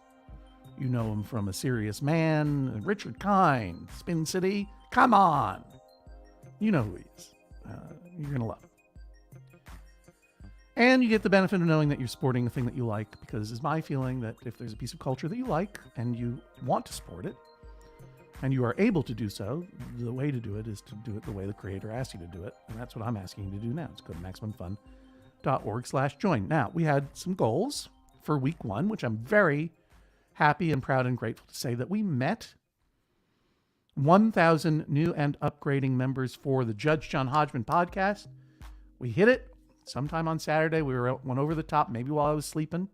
You know him from A Serious Man. Richard Kind, Spin City. Come on. You know who he is. You're going to love him. And you get the benefit of knowing that you're supporting the thing that you like, because it's my feeling that if there's a piece of culture that you like and you want to support it, and you are able to do so, the way to do it is to do it the way the creator asked you to do it. And that's what I'm asking you to do now. Let's go to MaximumFun.org/join. Now, we had some goals for week 1, which I'm very happy and proud and grateful to say that we met 1,000 new and upgrading members for the Judge John Hodgman podcast. We hit it sometime on Saturday. We went over the top, maybe while I was sleeping.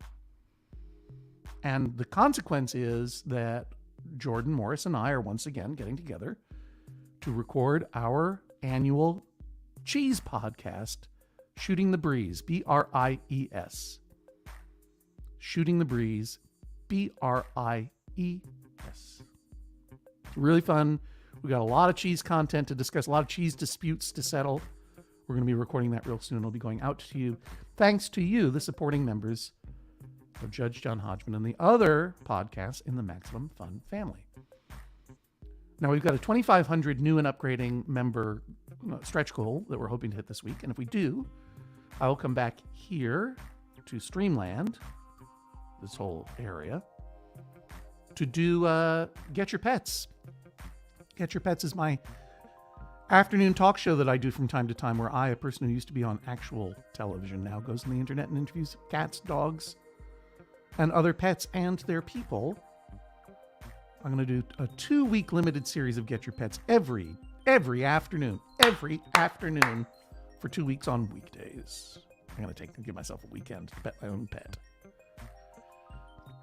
And the consequence is that Jordan Morris and I are once again getting together to record our annual cheese podcast, Shooting the Breeze, BRIES. Shooting the Breeze, BRIES. It's really fun. We got a lot of cheese content to discuss, a lot of cheese disputes to settle. We're going to be recording that real soon. It'll be going out to you. Thanks to you, the supporting members of Judge John Hodgman and the other podcasts in the Maximum Fun family. Now, we've got a 2,500 new and upgrading member stretch goal that we're hoping to hit this week. And if we do, I will come back here to Streamland, this whole area, to do Get Your Pets. Get Your Pets is my afternoon talk show that I do from time to time, where I, a person who used to be on actual television, now goes on the internet and interviews cats, dogs, and other pets and their people. I'm going to do a 2-week limited series of Get Your Pets every afternoon for 2 weeks on weekdays. I'm going to give myself a weekend to pet my own pet.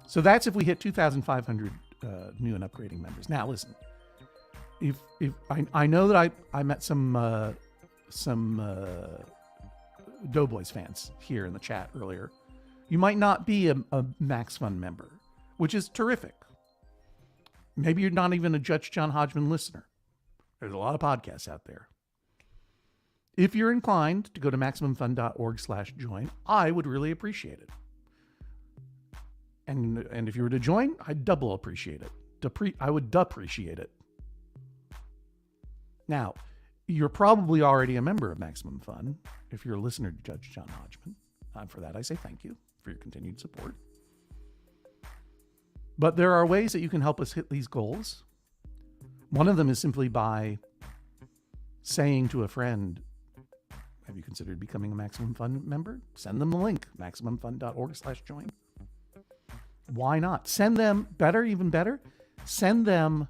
So that's if we hit 2,500 new and upgrading members. Now listen, if I know that I met some Doughboys fans here in the chat earlier. You might not be a Max Fun member, which is terrific. Maybe you're not even a Judge John Hodgman listener. There's a lot of podcasts out there. If you're inclined to go to MaximumFun.org/join, I would really appreciate it. And if you were to join, I'd double appreciate it. I would appreciate it. Now, you're probably already a member of Maximum Fun if you're a listener to Judge John Hodgman. For that, I say thank you for your continued support. But there are ways that you can help us hit these goals. One of them is simply by saying to a friend, have you considered becoming a Maximum Fun member? Send them the link, MaximumFun.org/join. Why not? Send them, even better, send them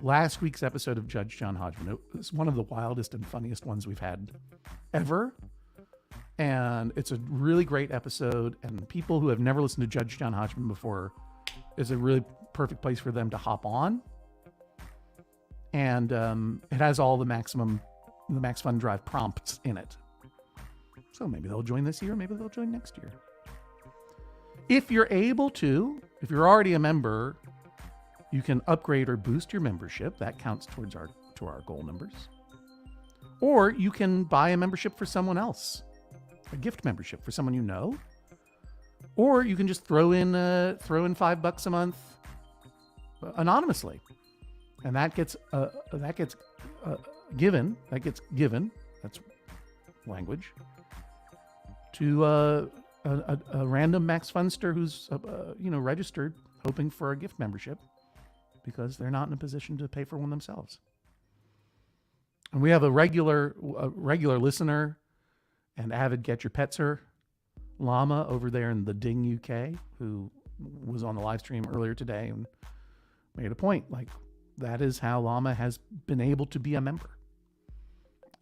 last week's episode of Judge John Hodgman. It was one of the wildest and funniest ones we've had ever. And it's a really great episode. And people who have never listened to Judge John Hodgman before, is a really perfect place for them to hop on. And it has all the Max Fun Drive prompts in it. So maybe they'll join this year, maybe they'll join next year. If you're able to, if you're already a member, you can upgrade or boost your membership. That counts towards our goal numbers. Or you can buy a membership for someone else, a gift membership for someone you know. Or you can just throw in $5 a month anonymously, and that gets given. That's language to a random Max Funster who's registered, hoping for a gift membership because they're not in a position to pay for one themselves. And we have a regular listener and avid Get Your Petser, Llama, over there in the Ding UK, who was on the live stream earlier today and made a point. Like, that is how Llama has been able to be a member.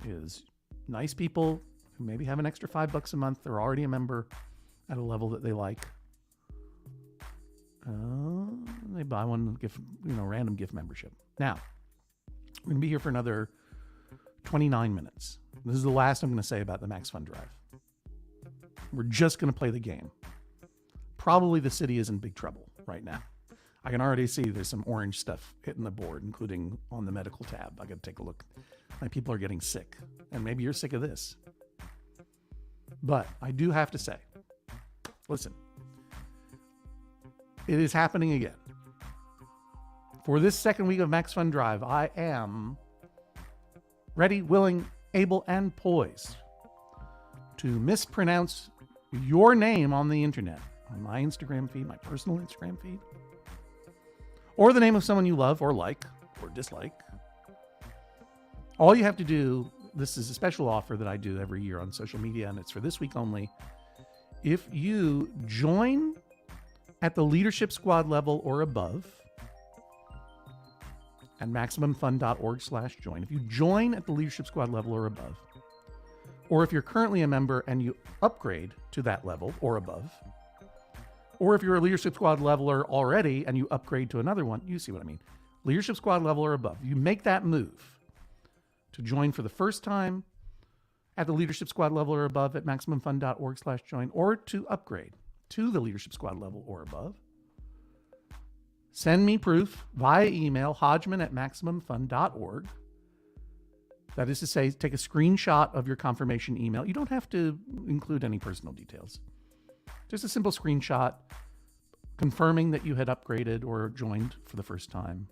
Is nice people who maybe have an extra $5 a month. They're already a member at a level that they like. They buy one random gift membership. Now, we're going to be here for another 29 minutes. This is the last I'm going to say about the Max Fun Drive. We're just going to play the game. Probably the city is in big trouble right now. I can already see there's some orange stuff hitting the board, including on the medical tab. I got to take a look. My people are getting sick, and maybe you're sick of this. But I do have to say, listen, it is happening again. For this second week of Max Fun Drive, I am ready, willing, able, and poised to mispronounce your name on the internet, on my Instagram feed, my personal Instagram feed, or the name of someone you love or like or dislike. All you have to do, this is a special offer that I do every year on social media, and it's for this week only. If you join at the Leadership Squad level or above, at MaximumFun.org/join, if you join at the Leadership Squad level or above, or if you're currently a member and you upgrade to that level or above, or if you're a Leadership Squad leveler already and you upgrade to another one, you see what I mean. Leadership Squad level or above. You make that move to join for the first time at the Leadership Squad level or above at MaximumFun.org/join, or to upgrade to the Leadership Squad level or above. Send me proof via email, hodgman@MaximumFun.org. That is to say, take a screenshot of your confirmation email. You don't have to include any personal details. Just a simple screenshot confirming that you had upgraded or joined for the first time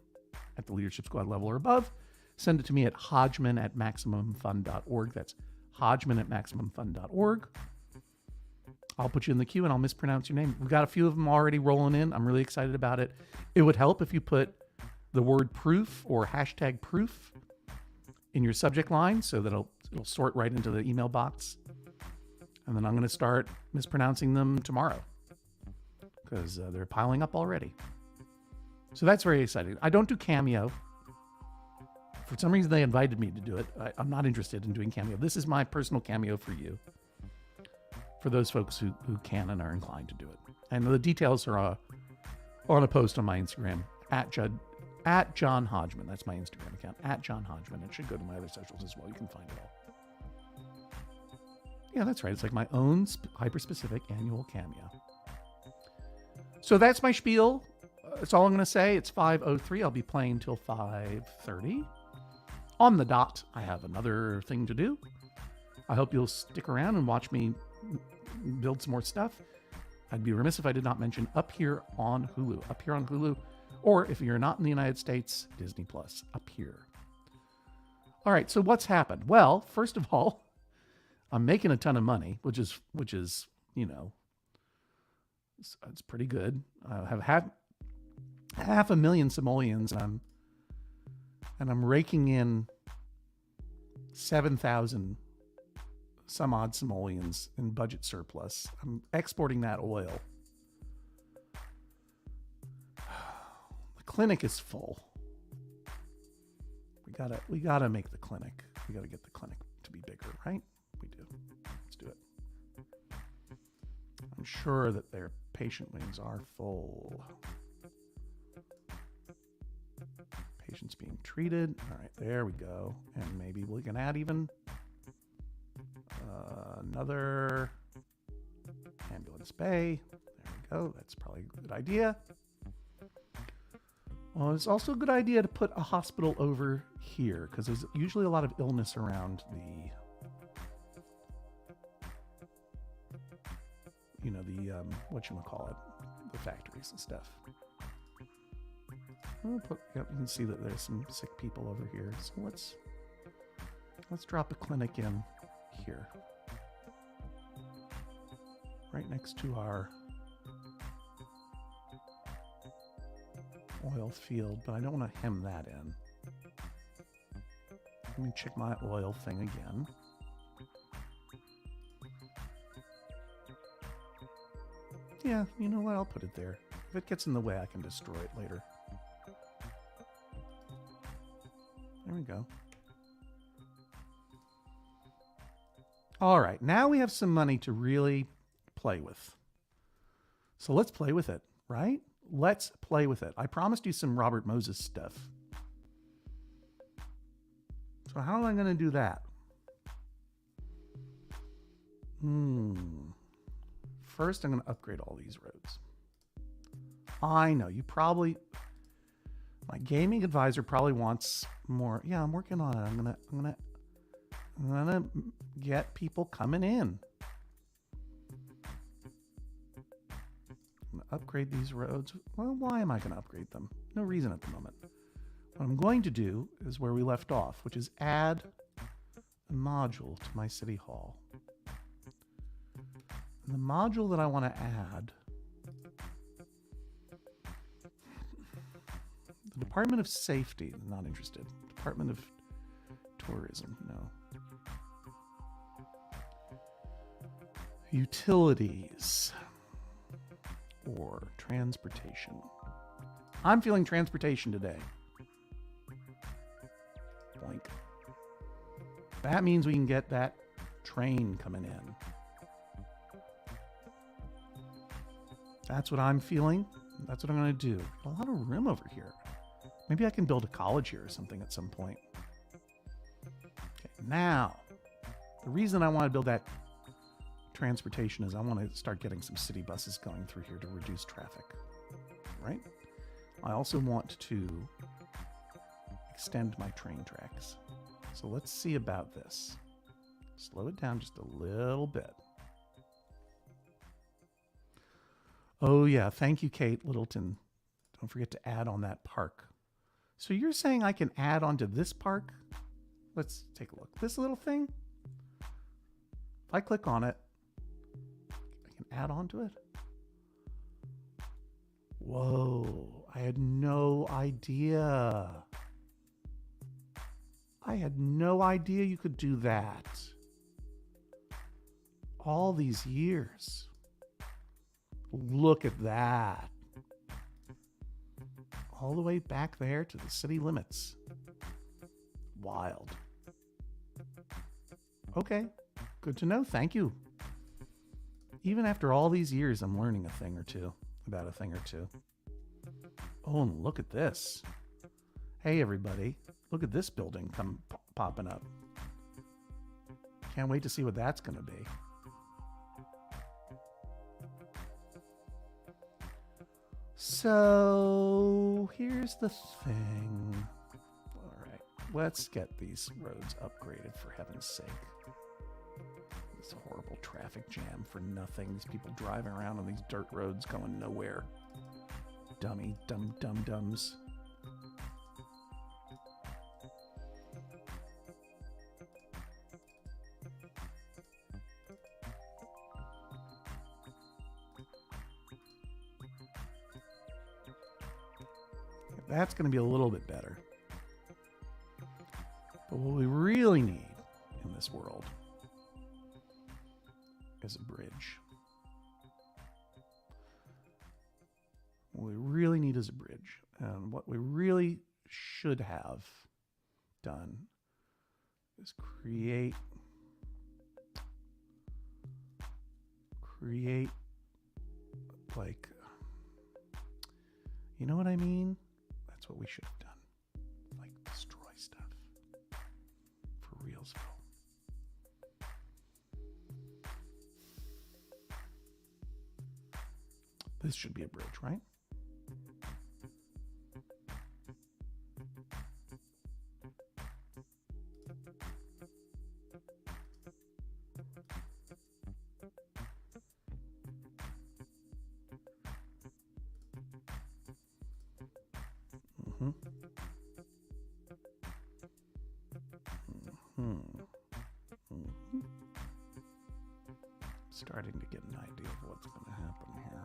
at the Leadership Squad level or above. Send it to me at hodgman@MaximumFun.org. That's hodgman@MaximumFun.org. I'll put you in the queue and I'll mispronounce your name. We've got a few of them already rolling in. I'm really excited about it. It would help if you put the word proof or hashtag proof in your subject line so that it'll sort right into the email box. And then I'm going to start mispronouncing them tomorrow because they're piling up already. So that's very exciting. I don't do Cameo. For some reason, they invited me to do it. I'm not interested in doing Cameo. This is my personal Cameo for you, for those folks who can and are inclined to do it. And the details are on a post on my Instagram, at John Hodgman. That's my Instagram account, at John Hodgman. It should go to my other socials as well. You can find it all. Yeah, that's right. It's like my own hyper-specific annual Cameo. So that's my spiel. That's all I'm going to say. It's 5:03. I'll be playing till 5:30. On the dot, I have another thing to do. I hope you'll stick around and watch me build some more stuff. I'd be remiss if I did not mention Up Here on Hulu. Or if you're not in the United States, Disney Plus, Up Here. All right, so what's happened? Well, first of all, I'm making a ton of money, which is it's pretty good. I have half a million simoleons, and I'm raking in 7,000 some odd simoleons in budget surplus. I'm exporting that oil. The clinic is full. We gotta make the clinic. We gotta get the clinic to be bigger, right? We do. Let's do it. I'm sure that their patient wings are full. Patients being treated. All right, there we go. And maybe we can add even another ambulance bay. There we go. That's probably a good idea. Well, it's also a good idea to put a hospital over here because there's usually a lot of illness around the the factories and stuff. You can see that there's some sick people over here. So let's drop a clinic in here, right next to our oil field, but I don't want to hem that in. Let me check my oil thing again. Yeah, you know what? I'll put it there. If it gets in the way, I can destroy it later. There we go. All right, now we have some money to really play with. So let's play with it, right? Let's play with it. I promised you some Robert Moses stuff. So how am I going to do that? First, I'm going to upgrade all these roads. I know, my gaming advisor probably wants more. Yeah, I'm working on it. I'm gonna get people coming in. I'm gonna upgrade these roads. Well, why am I gonna upgrade them? No reason at the moment. What I'm going to do is where we left off, which is add a module to my city hall. And the module that I want to add, the Department of Safety, not interested. Department of Tourism, no. Utilities or transportation. I'm feeling transportation today. Boink. That means we can get that train coming in. That's what I'm feeling. That's what I'm going to do. A lot of room over here. Maybe I can build a college here or something at some point. Okay, now, the reason I want to build that transportation is I want to start getting some city buses going through here to reduce traffic, right? I also want to extend my train tracks. So let's see about this. Slow it down just a little bit. Oh yeah, thank you, Kate Littleton. Don't forget to add on that park. So you're saying I can add onto this park? Let's take a look. This little thing, if I click on it, I You can add on to it. Whoa, I had no idea. I had no idea you could do that. All these years. Look at that. All the way back there to the city limits. Wild. Okay, good to know. Thank you. Even after all these years, I'm learning a thing or two about a thing or two. Oh, and look at this. Hey, everybody. Look at this building come popping up. Can't wait to see what that's going to be. So here's the thing. All right, let's get these roads upgraded for heaven's sake. This horrible traffic jam for nothing. These people driving around on these dirt roads going nowhere. Dums. That's going to be a little bit better. But what we really need in this world is a bridge. What we really need is a bridge. And what we really should have done is create like, you know what I mean? That's what we should have done. Like, destroy stuff. For realsville. This should be a bridge, right? Starting to get an idea of what's going to happen here.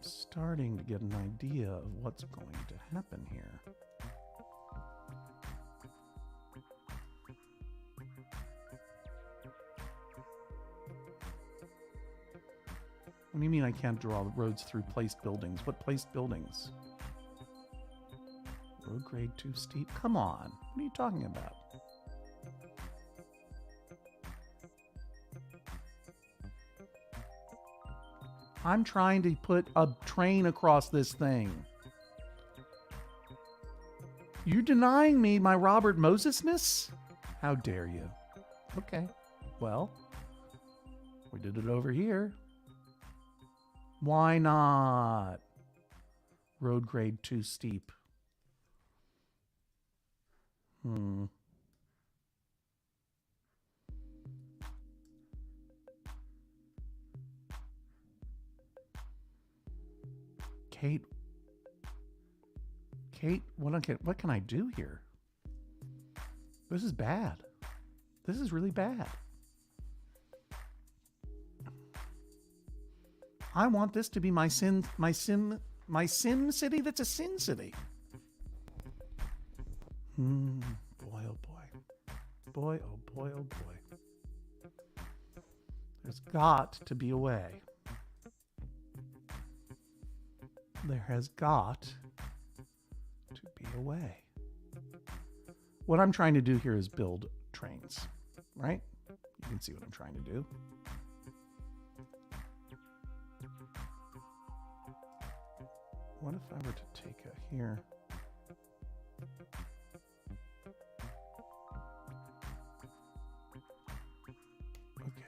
Starting to get an idea of what's going to happen here. What do you mean I can't draw the roads through placed buildings? What placed buildings? Road grade too steep? Come on. What are you talking about? I'm trying to put a train across this thing. You denying me my Robert Mosesness? How dare you? Okay, well, we did it over here. Why not? Road grade too steep. Kate, what can I do here? This is bad. This is really bad. I want this to be my sim city that's a sin city. Boy, oh boy. Boy, oh boy, oh boy. There's got to be a way. There has got to be a way. What I'm trying to do here is build trains, right? You can see what I'm trying to do. What if I were to take a here?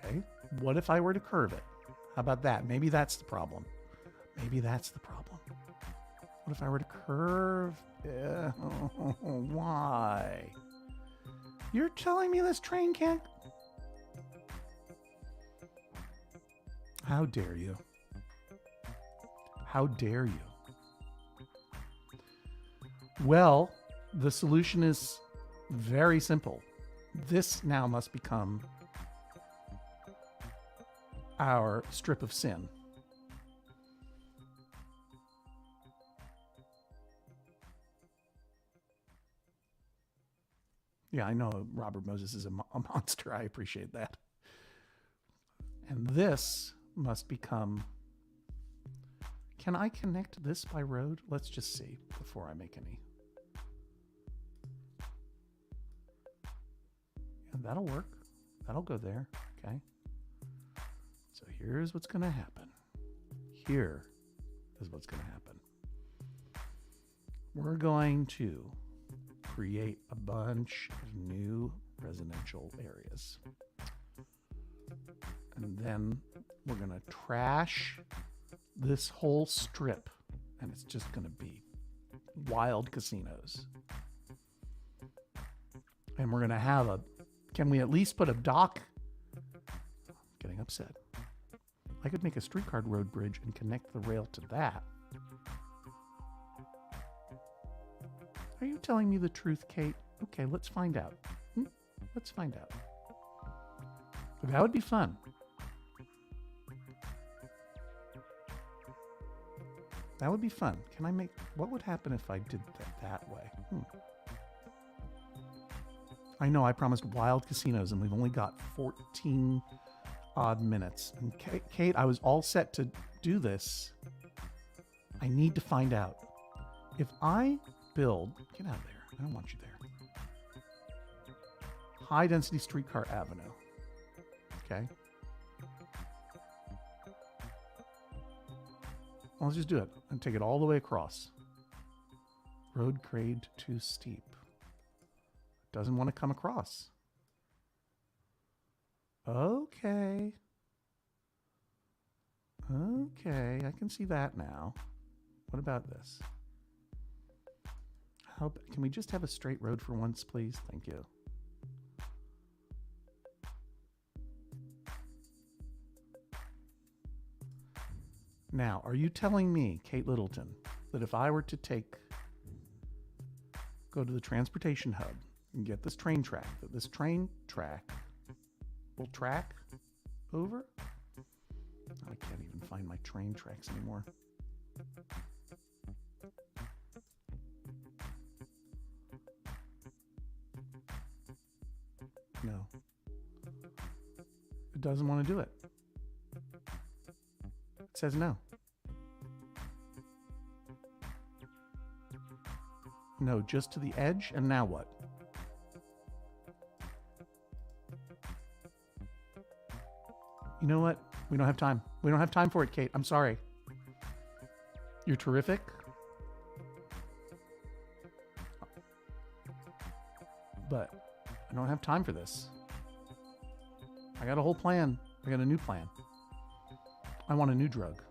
Okay. What if I were to curve it? How about that? Maybe that's the problem. Maybe that's the problem. What if I were to curve? Why? You're telling me this train can't? How dare you? How dare you? Well, the solution is very simple. This now must become our strip of sin. Yeah, I know Robert Moses is a monster. I appreciate that. And this must become... Can I connect this by road? Let's just see before I make any. Yeah, that'll work. That'll go there. Okay. So here's what's going to happen. Here is what's going to happen. We're going to create a bunch of new residential areas. And then we're going to trash this whole strip, and it's just going to be wild casinos. And we're going to have a... Can we at least put a dock? I'm getting upset. I could make a streetcar road bridge and connect the rail to that. Are you telling me the truth, Kate? Okay, let's find out. Let's find out. That would be fun. That would be fun. Can I make... What would happen if I did that way? I know I promised wild casinos, and we've only got 14 odd minutes. And Kate, I was all set to do this. I need to find out. If I build... Get out of there. I don't want you there. High density streetcar avenue. Okay. Well, let's just do it and take it all the way across. Road grade too steep. Doesn't want to come across. Okay. Okay, I can see that now. What about this? Can we just have a straight road for once, please? Thank you. Now, are you telling me, Kate Littleton, that if I were to go to the transportation hub and get this train track, that this train track will track over? I can't even find my train tracks anymore. No. It doesn't want to do it. It says no. No, just to the edge, and now what? You know what? We don't have time. We don't have time for it, Kate. I'm sorry. You're terrific. But I don't have time for this. I got a whole plan. I got a new plan. I want a new drug.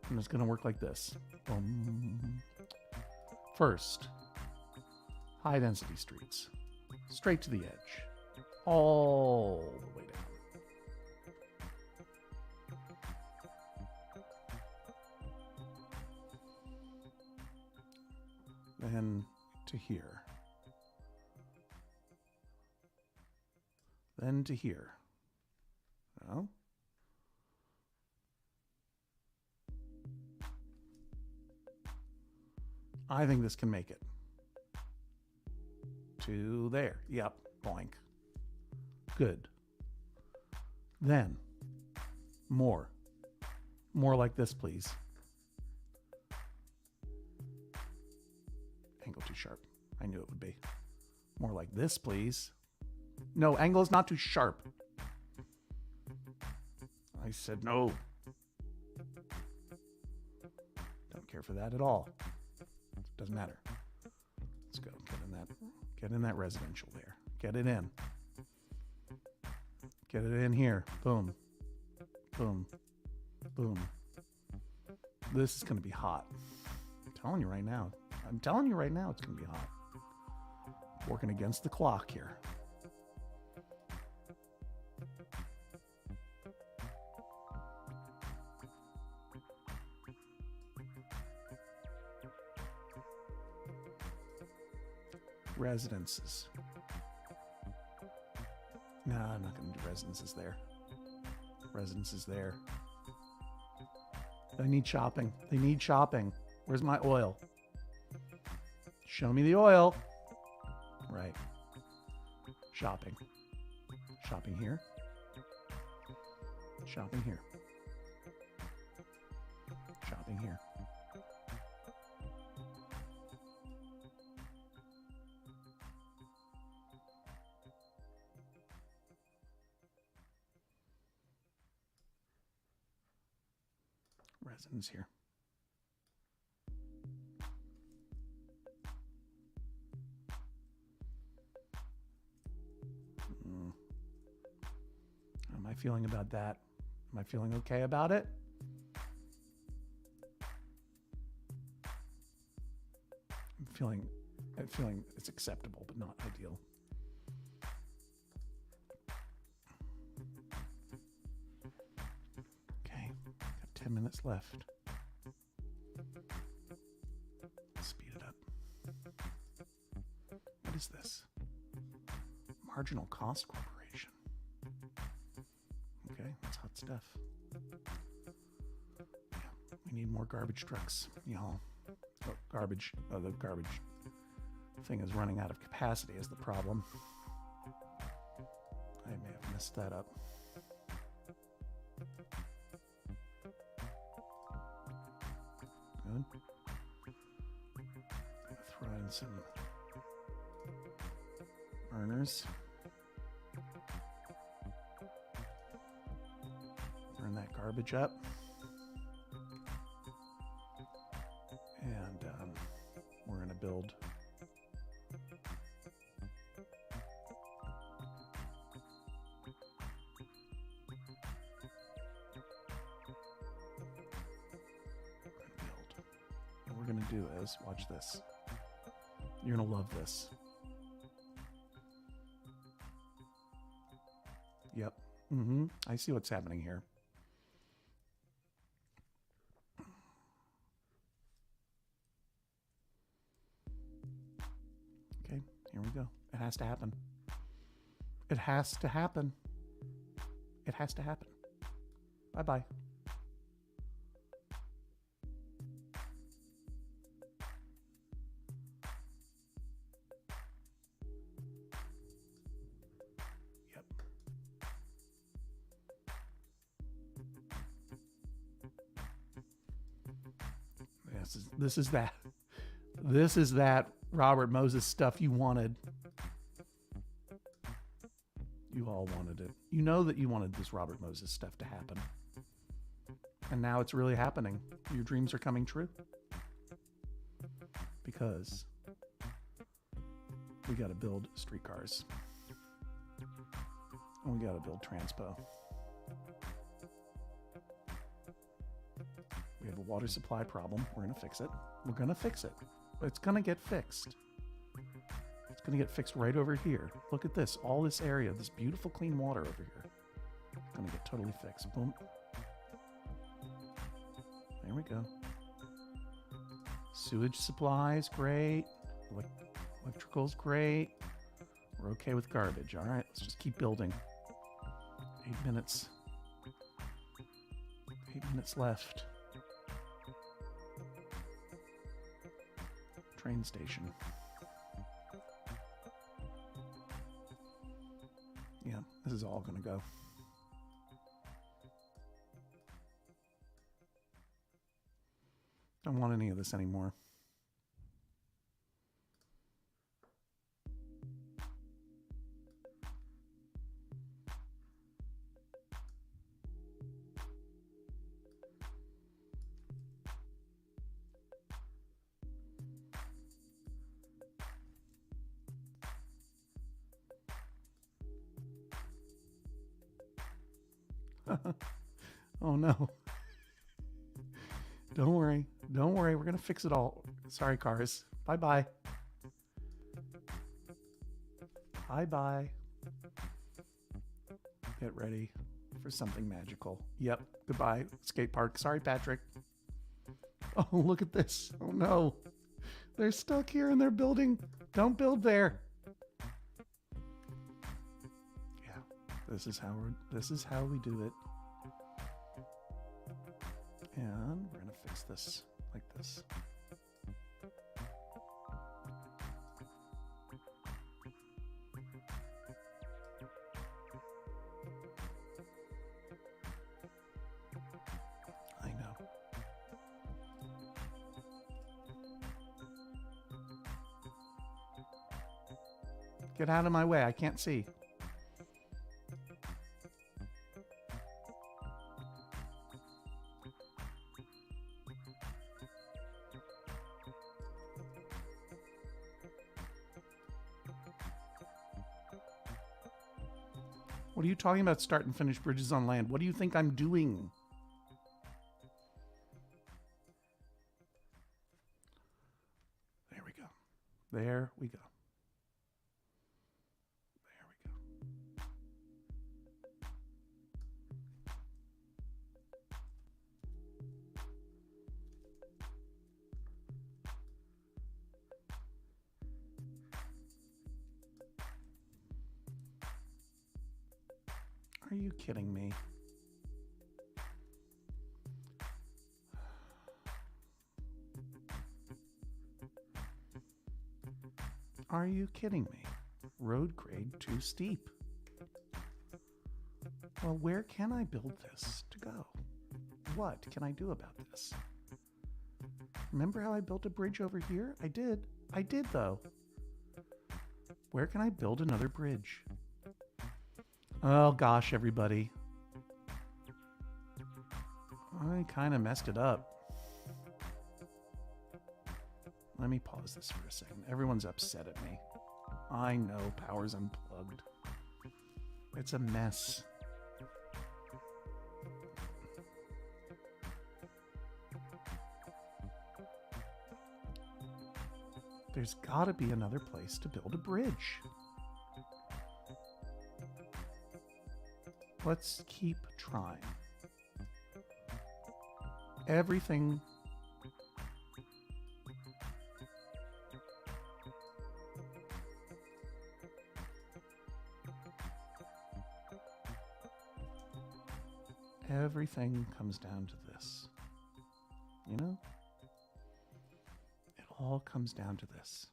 And it's going to work like this. First, high density streets. Straight to the edge. All the way down. Then to here. Then to here. No. I think this can make it. To there. Yep. Boink. Good. Then. More. More like this, please. Angle too sharp. I knew it would be. More like this, please. No, angle is not too sharp. I said no. Don't care for that at all. Doesn't matter. Let's go. Get in that residential there. Get it in. Get it in here. Boom. Boom. Boom. This is going to be hot. I'm telling you right now. It's going to be hot. Working against the clock here. Residences. No, I'm not going to do residences there. Residence is there. They need shopping. They need shopping. Where's my oil? Show me the oil. Right. Shopping. Shopping here. Shopping here. Shopping here. Residence here. How am I feeling about that? Am I feeling okay about it? I'm feeling it's acceptable, but not ideal. Okay, got 10 minutes left. Speed it up. What is this? Marginal Cost Corporation. Okay, that's hot stuff. Yeah, we need more garbage trucks, y'all. Oh, garbage. Oh, the garbage thing is running out of capacity is the problem. I may have messed that up. Good. Throw in some burners. Burn that garbage up. And we're going to build what we're going to do is, watch this. You're going to love this. Yep. I see what's happening here. Okay, here we go. It has to happen. It has to happen. It has to happen. Bye-bye. Yep. This is that. This is that Robert Moses stuff you wanted. You all wanted it. You know that you wanted this Robert Moses stuff to happen. And now it's really happening. Your dreams are coming true. Because we got to build streetcars. And we got to build transpo. We have a water supply problem. We're going to fix it. We're going to fix it. It's going to get fixed. It's going to get fixed right over here. Look at this. All this area, this beautiful clean water over here. It's going to get totally fixed. Boom. There we go. Sewage supplies, great. Electrical's great. We're okay with garbage. All right, let's just keep building. 8 minutes. 8 minutes left. Train station. Yeah, this is all going to go. Don't want any of this anymore. Oh no. Don't worry. Don't worry. We're going to fix it all. Sorry, cars. Bye-bye. Bye-bye. Get ready for something magical. Yep. Goodbye, skate park. Sorry, Patrick. Oh, look at this. Oh no. They're stuck here and they're building. Don't build there. Yeah. This is how we do it. And we're going to fix this like this. I know. Get out of my way. I can't see. What are you talking about, start and finish bridges on land? What do you think I'm doing? There we go. There we go. There we go. Are you kidding me? Are you kidding me? Road grade too steep. Well, where can I build this to go? What can I do about this? Remember how I built a bridge over here? I did. I did, though. Where can I build another bridge? Oh, gosh, everybody. I kind of messed it up. Let me pause this for a second. Everyone's upset at me. I know, power's unplugged. It's a mess. There's got to be another place to build a bridge. Let's keep trying. Everything comes down to this. You know? It all comes down to this.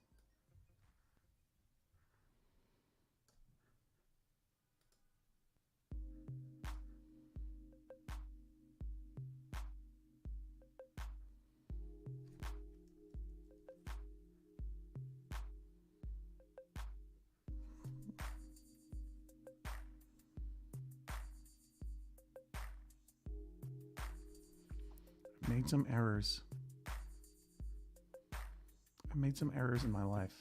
Made some errors. I made some errors in my life.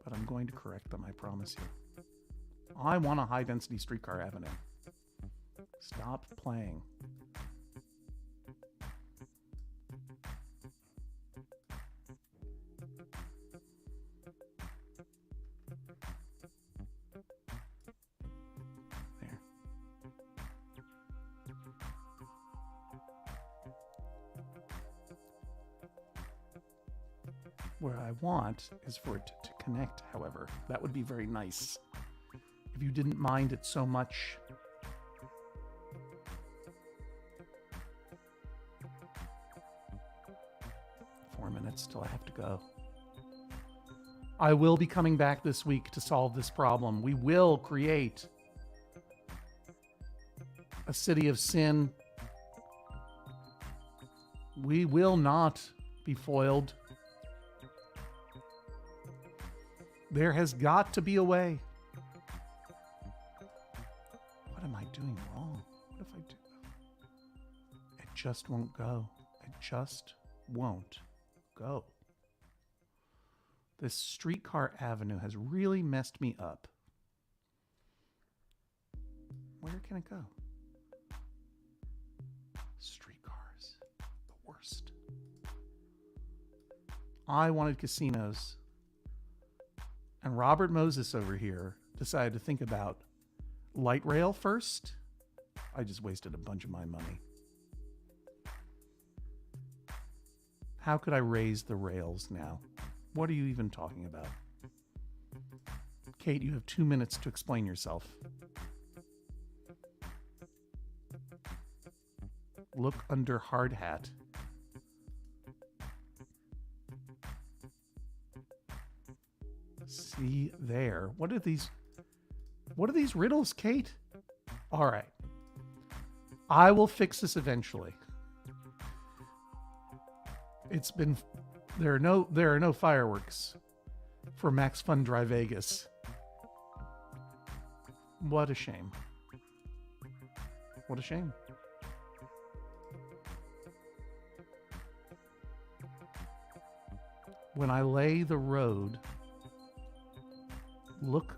But I'm going to correct them, I promise you. I want a high-density streetcar avenue. Stop playing. What I want is for it to connect, however. That would be very nice. If you didn't mind it so much. Four minutes till I have to go. I will be coming back this week to solve this problem. We will create a city of sin. We will not be foiled. There has got to be a way. What am I doing wrong? What if I do? It just won't go. It just won't go. This streetcar avenue has really messed me up. Where can it go? Streetcars. The worst. I wanted casinos. And Robert Moses over here decided to think about light rail first. I just wasted a bunch of my money. How could I raise the rails now? What are you even talking about? Kate, you have 2 minutes to explain yourself. Look under hard hat. See there. What are these riddles, Kate? All right. I will fix this eventually. There are no fireworks for Max Fun Dry Vegas. What a shame. What a shame. When I lay the road, look,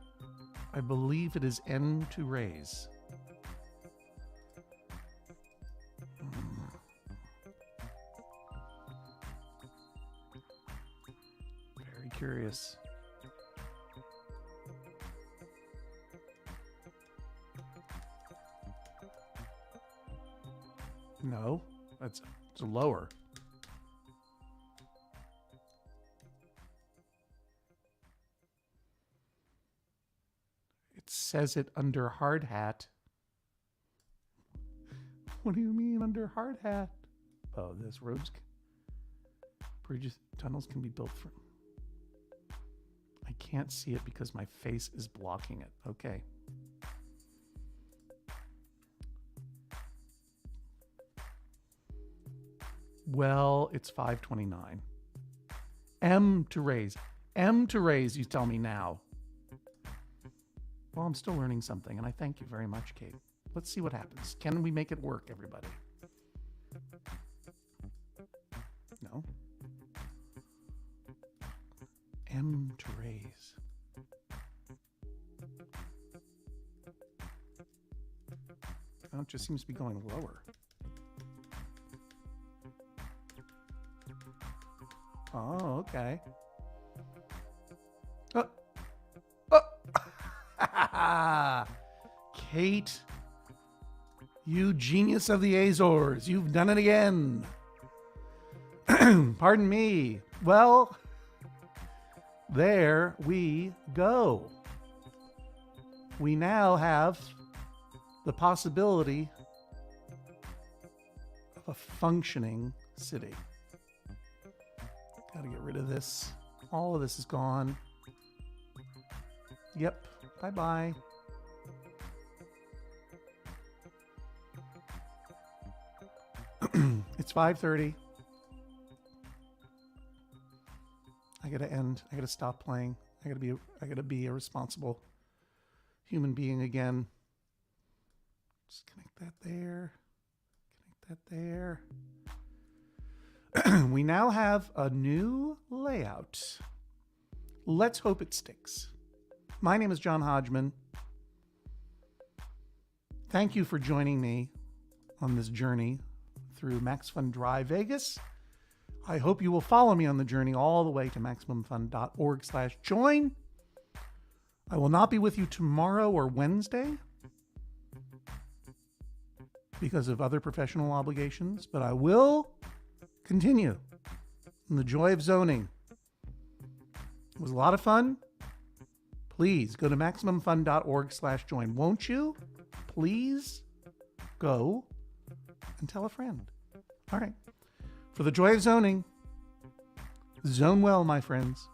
I believe it is N to raise. Very curious. No, it's lower. It says it under hard hat. What do you mean under hard hat? Oh, this bridges, tunnels can be built from. I can't see it because my face is blocking it. Okay. Well, it's 5:29. M to raise. M to raise, you tell me now. Well, I'm still learning something, and I thank you very much, Kate. Let's see what happens. Can we make it work, everybody? No. M to raise. Oh, it just seems to be going lower. Oh, okay. Kate, you genius of the Azores, you've done it again. Pardon me. Well, there we go. We now have the possibility of a functioning city. Gotta get rid of this. All of this is gone. Yep. Bye-bye. It's 5:30. I gotta end. I gotta stop playing. I gotta be a responsible human being again. Just connect that there. Connect that there. We now have a new layout. Let's hope it sticks. My name is John Hodgman. Thank you for joining me on this journey through Max Fun Dry Vegas. I hope you will follow me on the journey all the way to MaximumFun.org/join. I will not be with you tomorrow or Wednesday because of other professional obligations, but I will continue in the joy of zoning. It was a lot of fun. Please go to MaximumFun.org/join. Won't you? Please go and tell a friend. All right. For the joy of zoning, zone well, my friends.